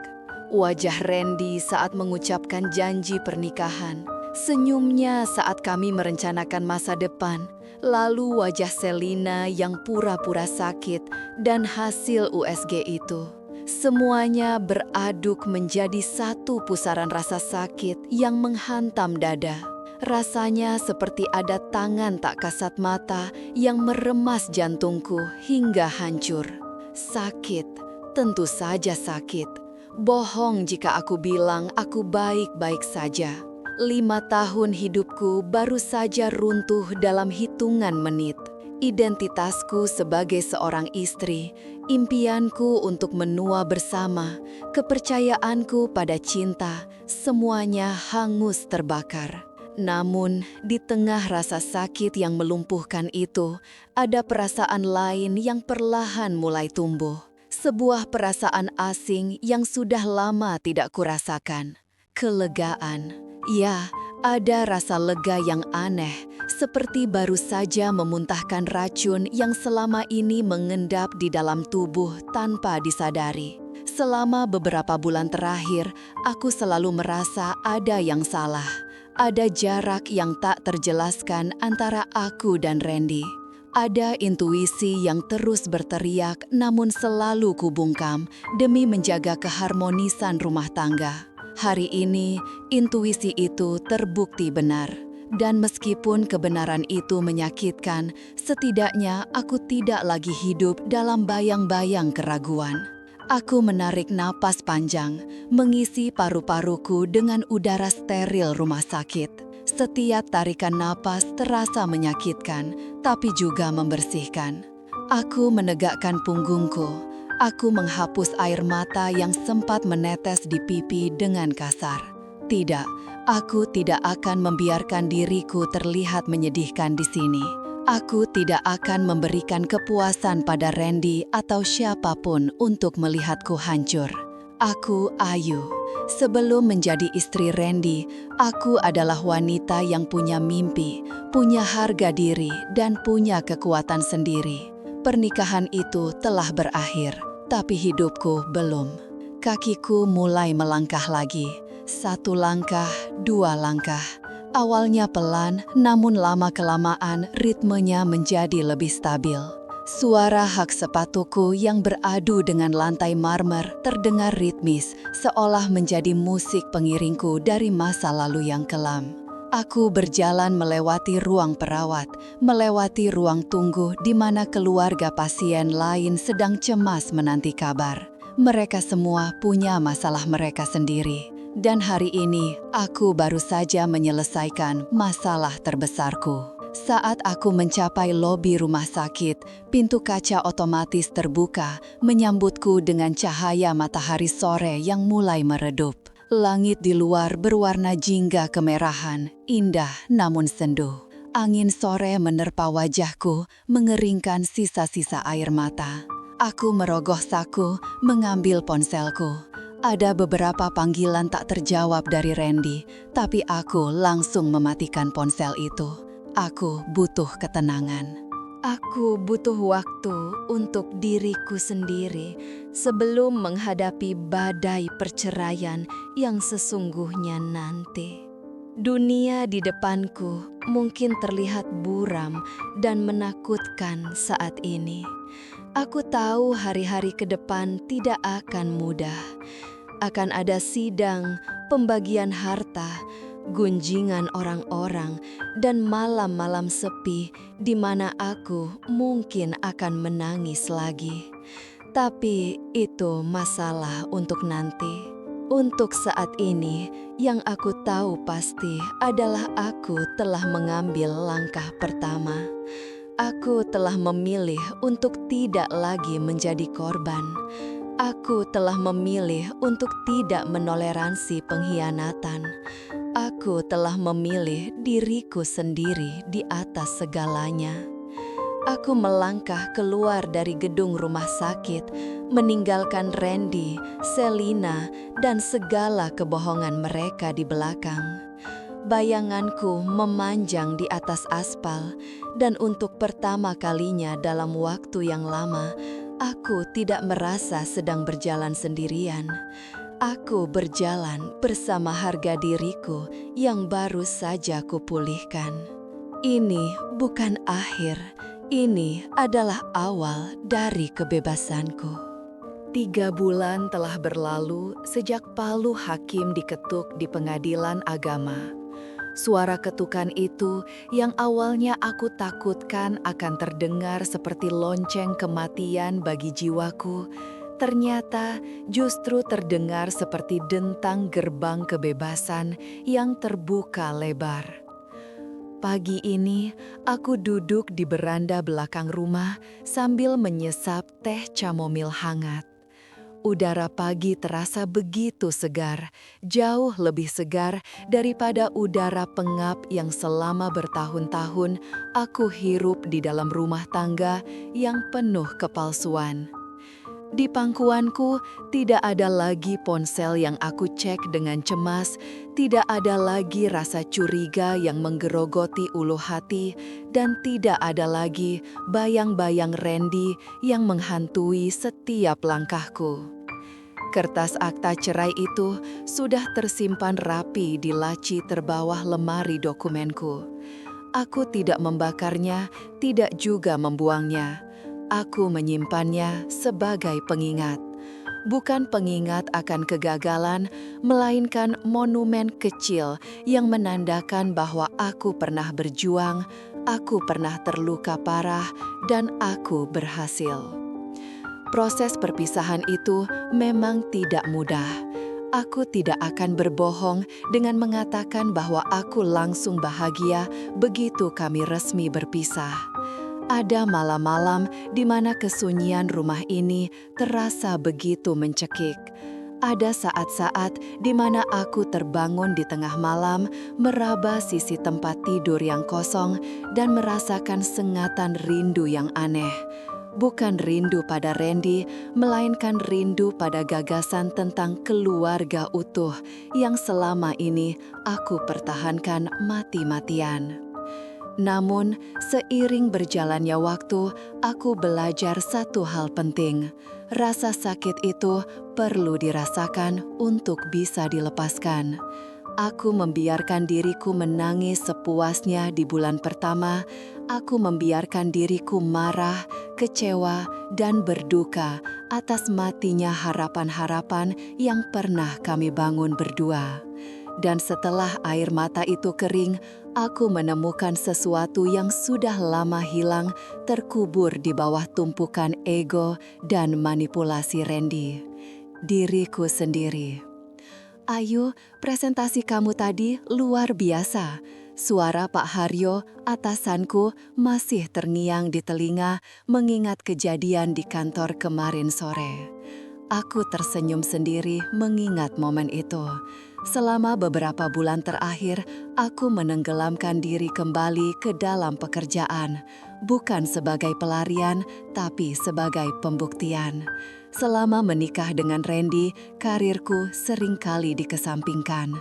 Wajah Randy saat mengucapkan janji pernikahan, senyumnya saat kami merencanakan masa depan, lalu wajah Selina yang pura-pura sakit dan hasil USG itu. Semuanya beraduk menjadi satu pusaran rasa sakit yang menghantam dada. Rasanya seperti ada tangan tak kasat mata yang meremas jantungku hingga hancur. Sakit, tentu saja sakit. Bohong jika aku bilang aku baik-baik saja. 5 tahun hidupku baru saja runtuh dalam hitungan menit. Identitasku sebagai seorang istri, impianku untuk menua bersama, kepercayaanku pada cinta, semuanya hangus terbakar. Namun, di tengah rasa sakit yang melumpuhkan itu, ada perasaan lain yang perlahan mulai tumbuh. Sebuah perasaan asing yang sudah lama tidak kurasakan. Kelegaan. Ya, ada rasa lega yang aneh, seperti baru saja memuntahkan racun yang selama ini mengendap di dalam tubuh tanpa disadari. Selama beberapa bulan terakhir, aku selalu merasa ada yang salah. Ada jarak yang tak terjelaskan antara aku dan Randy. Ada intuisi yang terus berteriak namun selalu kubungkam demi menjaga keharmonisan rumah tangga. Hari ini, intuisi itu terbukti benar. Dan meskipun kebenaran itu menyakitkan, setidaknya aku tidak lagi hidup dalam bayang-bayang keraguan. Aku menarik napas panjang, mengisi paru-paruku dengan udara steril rumah sakit. Setiap tarikan napas terasa menyakitkan, tapi juga membersihkan. Aku menegakkan punggungku. Aku menghapus air mata yang sempat menetes di pipi dengan kasar. Tidak, aku tidak akan membiarkan diriku terlihat menyedihkan di sini. Aku tidak akan memberikan kepuasan pada Randy atau siapapun untuk melihatku hancur. Aku Ayu. Sebelum menjadi istri Randy, aku adalah wanita yang punya mimpi, punya harga diri, dan punya kekuatan sendiri. Pernikahan itu telah berakhir, tapi hidupku belum. Kakiku mulai melangkah lagi. 1 langkah, 2 langkah. Awalnya pelan, namun lama-kelamaan ritmenya menjadi lebih stabil. Suara hak sepatuku yang beradu dengan lantai marmer terdengar ritmis, seolah menjadi musik pengiringku dari masa lalu yang kelam. Aku berjalan melewati ruang perawat, melewati ruang tunggu di mana keluarga pasien lain sedang cemas menanti kabar. Mereka semua punya masalah mereka sendiri. Dan hari ini, aku baru saja menyelesaikan masalah terbesarku. Saat aku mencapai lobi rumah sakit, pintu kaca otomatis terbuka, menyambutku dengan cahaya matahari sore yang mulai meredup. Langit di luar berwarna jingga kemerahan, indah namun sendu. Angin sore menerpa wajahku, mengeringkan sisa-sisa air mata. Aku merogoh saku, mengambil ponselku. Ada beberapa panggilan tak terjawab dari Randy, tapi aku langsung mematikan ponsel itu. Aku butuh ketenangan. Aku butuh waktu untuk diriku sendiri sebelum menghadapi badai perceraian yang sesungguhnya nanti. Dunia di depanku mungkin terlihat buram dan menakutkan saat ini. Aku tahu hari-hari ke depan tidak akan mudah. Akan ada sidang, pembagian harta, gunjingan orang-orang, dan malam-malam sepi di mana aku mungkin akan menangis lagi. Tapi itu masalah untuk nanti. Untuk saat ini, yang aku tahu pasti adalah aku telah mengambil langkah pertama. Aku telah memilih untuk tidak lagi menjadi korban. Aku telah memilih untuk tidak menoleransi pengkhianatan. Aku telah memilih diriku sendiri di atas segalanya. Aku melangkah keluar dari gedung rumah sakit, meninggalkan Randy, Selina, dan segala kebohongan mereka di belakang. Bayanganku memanjang di atas aspal, dan untuk pertama kalinya dalam waktu yang lama, aku tidak merasa sedang berjalan sendirian. Aku berjalan bersama harga diriku yang baru saja kupulihkan. Ini bukan akhir, ini adalah awal dari kebebasanku. 3 bulan telah berlalu sejak palu hakim diketuk di pengadilan agama. Suara ketukan itu yang awalnya aku takutkan akan terdengar seperti lonceng kematian bagi jiwaku, ternyata justru terdengar seperti dentang gerbang kebebasan yang terbuka lebar. Pagi ini, aku duduk di beranda belakang rumah sambil menyesap teh chamomil hangat. Udara pagi terasa begitu segar, jauh lebih segar daripada udara pengap yang selama bertahun-tahun aku hirup di dalam rumah tangga yang penuh kepalsuan. Di pangkuanku tidak ada lagi ponsel yang aku cek dengan cemas, tidak ada lagi rasa curiga yang menggerogoti ulu hati, dan tidak ada lagi bayang-bayang Randy yang menghantui setiap langkahku. Kertas akta cerai itu sudah tersimpan rapi di laci terbawah lemari dokumenku. Aku tidak membakarnya, tidak juga membuangnya. Aku menyimpannya sebagai pengingat. Bukan pengingat akan kegagalan, melainkan monumen kecil yang menandakan bahwa aku pernah berjuang, aku pernah terluka parah, dan aku berhasil. Proses perpisahan itu memang tidak mudah. Aku tidak akan berbohong dengan mengatakan bahwa aku langsung bahagia begitu kami resmi berpisah. Ada malam-malam di mana kesunyian rumah ini terasa begitu mencekik. Ada saat-saat di mana aku terbangun di tengah malam, meraba sisi tempat tidur yang kosong, dan merasakan sengatan rindu yang aneh. Bukan rindu pada Randy, melainkan rindu pada gagasan tentang keluarga utuh yang selama ini aku pertahankan mati-matian. Namun, seiring berjalannya waktu, aku belajar satu hal penting. Rasa sakit itu perlu dirasakan untuk bisa dilepaskan. Aku membiarkan diriku menangis sepuasnya di bulan pertama. Aku membiarkan diriku marah, kecewa, dan berduka atas matinya harapan-harapan yang pernah kami bangun berdua. Dan setelah air mata itu kering, aku menemukan sesuatu yang sudah lama hilang terkubur di bawah tumpukan ego dan manipulasi Randy. Diriku sendiri. Ayu, presentasi kamu tadi luar biasa. Suara Pak Haryo, atasanku, masih terngiang di telinga mengingat kejadian di kantor kemarin sore. Aku tersenyum sendiri mengingat momen itu. Selama beberapa bulan terakhir, aku menenggelamkan diri kembali ke dalam pekerjaan, bukan sebagai pelarian, tapi sebagai pembuktian. Selama menikah dengan Randy, karirku seringkali dikesampingkan.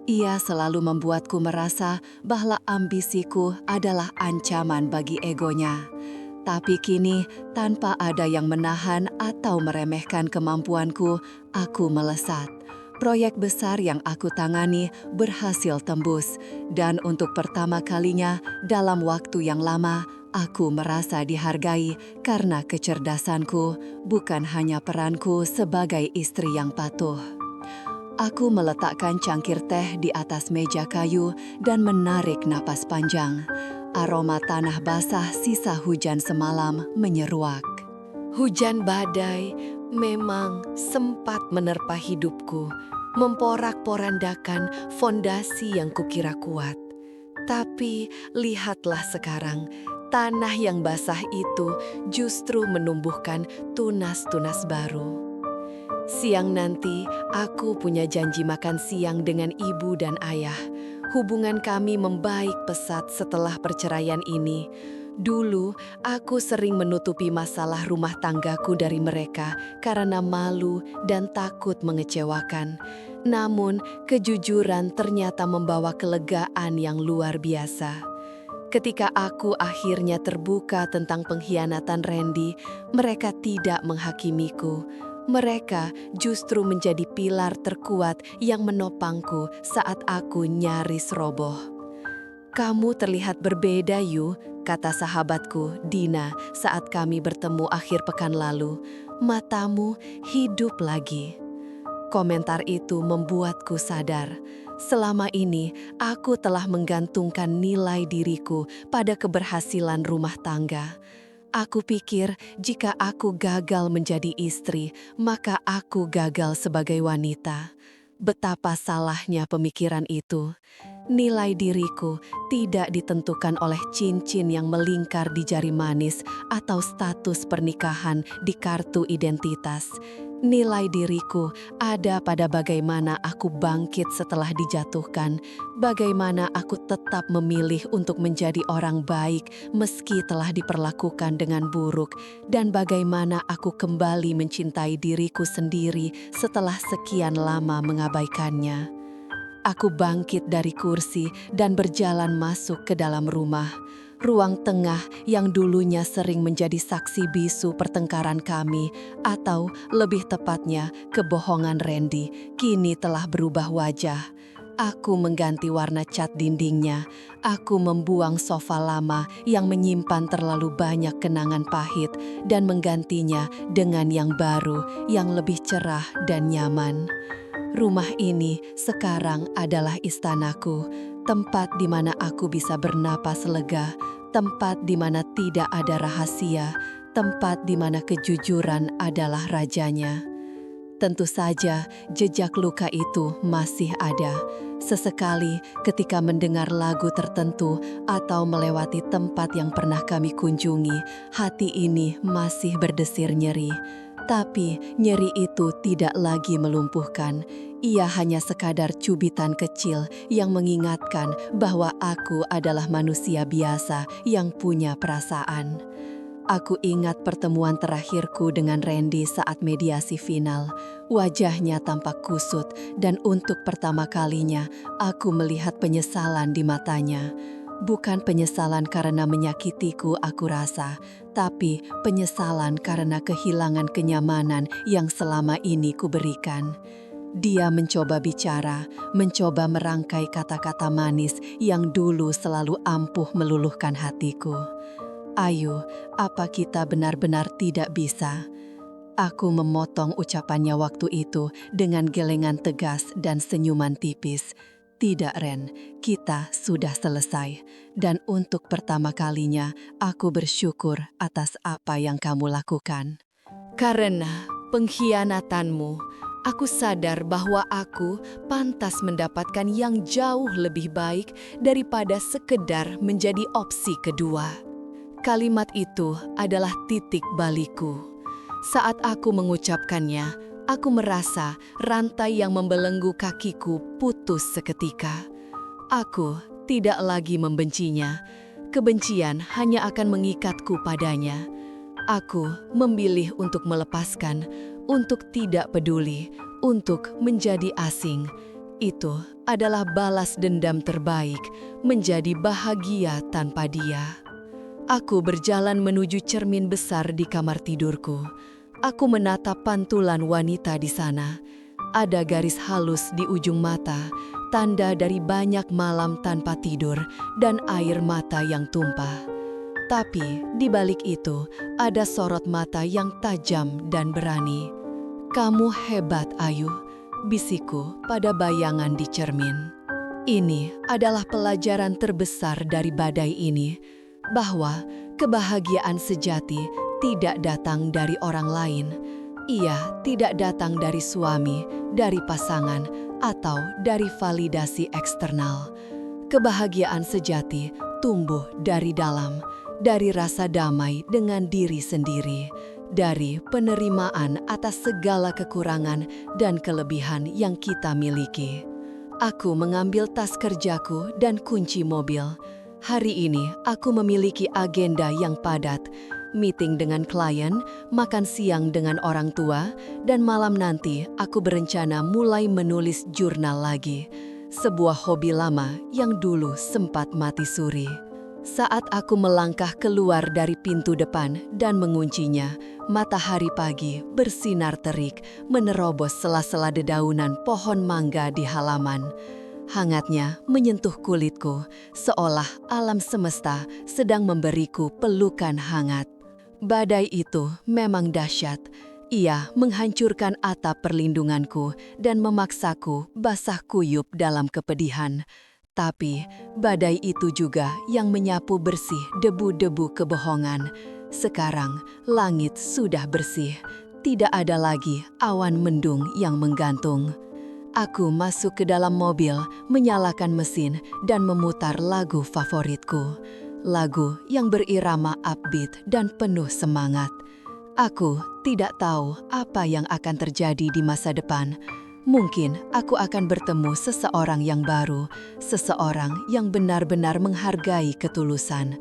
Ia selalu membuatku merasa bahwa ambisiku adalah ancaman bagi egonya. Tapi kini, tanpa ada yang menahan atau meremehkan kemampuanku, aku melesat. Proyek besar yang aku tangani berhasil tembus, dan untuk pertama kalinya dalam waktu yang lama, aku merasa dihargai karena kecerdasanku, bukan hanya peranku sebagai istri yang patuh. Aku meletakkan cangkir teh di atas meja kayu dan menarik napas panjang. Aroma tanah basah sisa hujan semalam menyeruak. Hujan badai memang sempat menerpa hidupku, memporak-porandakan fondasi yang kukira kuat. Tapi lihatlah sekarang, tanah yang basah itu justru menumbuhkan tunas-tunas baru. Siang nanti, aku punya janji makan siang dengan ibu dan ayah. Hubungan kami membaik pesat setelah perceraian ini. Dulu, aku sering menutupi masalah rumah tanggaku dari mereka karena malu dan takut mengecewakan. Namun, kejujuran ternyata membawa kelegaan yang luar biasa. Ketika aku akhirnya terbuka tentang pengkhianatan Randy, mereka tidak menghakimiku. Mereka justru menjadi pilar terkuat yang menopangku saat aku nyaris roboh. "Kamu terlihat berbeda, Yu," kata sahabatku, Dina, saat kami bertemu akhir pekan lalu. "Matamu hidup lagi." Komentar itu membuatku sadar. Selama ini, aku telah menggantungkan nilai diriku pada keberhasilan rumah tangga. Aku pikir jika aku gagal menjadi istri, maka aku gagal sebagai wanita. Betapa salahnya pemikiran itu. Nilai diriku tidak ditentukan oleh cincin yang melingkar di jari manis atau status pernikahan di kartu identitas. Nilai diriku ada pada bagaimana aku bangkit setelah dijatuhkan, bagaimana aku tetap memilih untuk menjadi orang baik meski telah diperlakukan dengan buruk, dan bagaimana aku kembali mencintai diriku sendiri setelah sekian lama mengabaikannya. Aku bangkit dari kursi dan berjalan masuk ke dalam rumah. Ruang tengah yang dulunya sering menjadi saksi bisu pertengkaran kami, atau lebih tepatnya kebohongan Randy, kini telah berubah wajah. Aku mengganti warna cat dindingnya. Aku membuang sofa lama yang menyimpan terlalu banyak kenangan pahit dan menggantinya dengan yang baru, yang lebih cerah dan nyaman. Rumah ini sekarang adalah istanaku, tempat di mana aku bisa bernapas lega, tempat di mana tidak ada rahasia, tempat di mana kejujuran adalah rajanya. Tentu saja, jejak luka itu masih ada. Sesekali ketika mendengar lagu tertentu atau melewati tempat yang pernah kami kunjungi, hati ini masih berdesir nyeri. Tapi nyeri itu tidak lagi melumpuhkan. Ia hanya sekadar cubitan kecil yang mengingatkan bahwa aku adalah manusia biasa yang punya perasaan. Aku ingat pertemuan terakhirku dengan Randy saat mediasi final. Wajahnya tampak kusut dan untuk pertama kalinya aku melihat penyesalan di matanya. Bukan penyesalan karena menyakitiku aku rasa, tapi penyesalan karena kehilangan kenyamanan yang selama ini kuberikan. Dia mencoba bicara, mencoba merangkai kata-kata manis yang dulu selalu ampuh meluluhkan hatiku. "Ayu, apa kita benar-benar tidak bisa?" Aku memotong ucapannya waktu itu dengan gelengan tegas dan senyuman tipis. "Tidak, Ren, kita sudah selesai. Dan untuk pertama kalinya, aku bersyukur atas apa yang kamu lakukan." Karena pengkhianatanmu, aku sadar bahwa aku pantas mendapatkan yang jauh lebih baik daripada sekedar menjadi opsi kedua. Kalimat itu adalah titik balikku. Saat aku mengucapkannya, aku merasa rantai yang membelenggu kakiku putus seketika. Aku tidak lagi membencinya. Kebencian hanya akan mengikatku padanya. Aku memilih untuk melepaskan, untuk tidak peduli, untuk menjadi asing. Itu adalah balas dendam terbaik, menjadi bahagia tanpa dia. Aku berjalan menuju cermin besar di kamar tidurku. Aku menatap pantulan wanita di sana. Ada garis halus di ujung mata, tanda dari banyak malam tanpa tidur dan air mata yang tumpah. Tapi di balik itu ada sorot mata yang tajam dan berani. "Kamu hebat, Ayu," bisikku pada bayangan di cermin. Ini adalah pelajaran terbesar dari badai ini, bahwa kebahagiaan sejati tidak datang dari orang lain. Ia tidak datang dari suami, dari pasangan, atau dari validasi eksternal. Kebahagiaan sejati tumbuh dari dalam, dari rasa damai dengan diri sendiri, dari penerimaan atas segala kekurangan dan kelebihan yang kita miliki. Aku mengambil tas kerjaku dan kunci mobil. Hari ini aku memiliki agenda yang padat, meeting dengan klien, makan siang dengan orang tua, dan malam nanti aku berencana mulai menulis jurnal lagi. Sebuah hobi lama yang dulu sempat mati suri. Saat aku melangkah keluar dari pintu depan dan menguncinya, matahari pagi bersinar terik menerobos sela-sela dedaunan pohon mangga di halaman. Hangatnya menyentuh kulitku, seolah alam semesta sedang memberiku pelukan hangat. Badai itu memang dahsyat. Ia menghancurkan atap perlindunganku dan memaksaku basah kuyup dalam kepedihan. Tapi badai itu juga yang menyapu bersih debu-debu kebohongan. Sekarang langit sudah bersih, tidak ada lagi awan mendung yang menggantung. Aku masuk ke dalam mobil, menyalakan mesin, dan memutar lagu favoritku. Lagu yang berirama upbeat dan penuh semangat. Aku tidak tahu apa yang akan terjadi di masa depan. Mungkin aku akan bertemu seseorang yang baru, seseorang yang benar-benar menghargai ketulusan.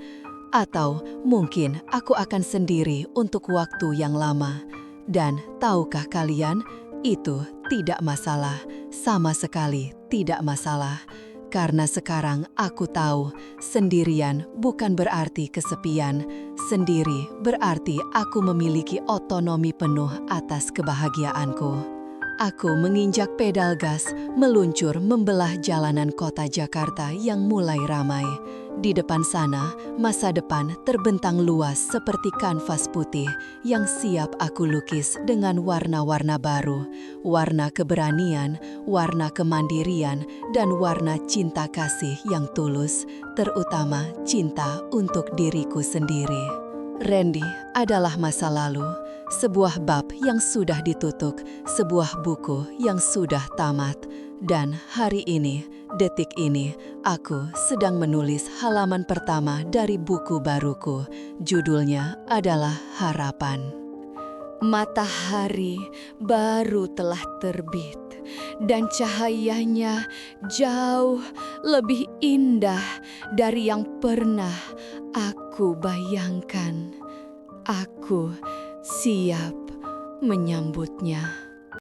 Atau mungkin aku akan sendiri untuk waktu yang lama. Dan tahukah kalian, itu tidak masalah, sama sekali tidak masalah. Karena sekarang aku tahu, sendirian bukan berarti kesepian. Sendiri berarti aku memiliki otonomi penuh atas kebahagiaanku. Aku menginjak pedal gas, meluncur membelah jalanan kota Jakarta yang mulai ramai. Di depan sana, masa depan terbentang luas seperti kanvas putih yang siap aku lukis dengan warna-warna baru. Warna keberanian, warna kemandirian, dan warna cinta kasih yang tulus, terutama cinta untuk diriku sendiri. Randy adalah masa lalu, sebuah bab yang sudah ditutup, sebuah buku yang sudah tamat. Dan hari ini, detik ini, aku sedang menulis halaman pertama dari buku baruku. Judulnya adalah Harapan. Matahari baru telah terbit dan cahayanya jauh lebih indah dari yang pernah aku bayangkan. Aku siap menyambutnya.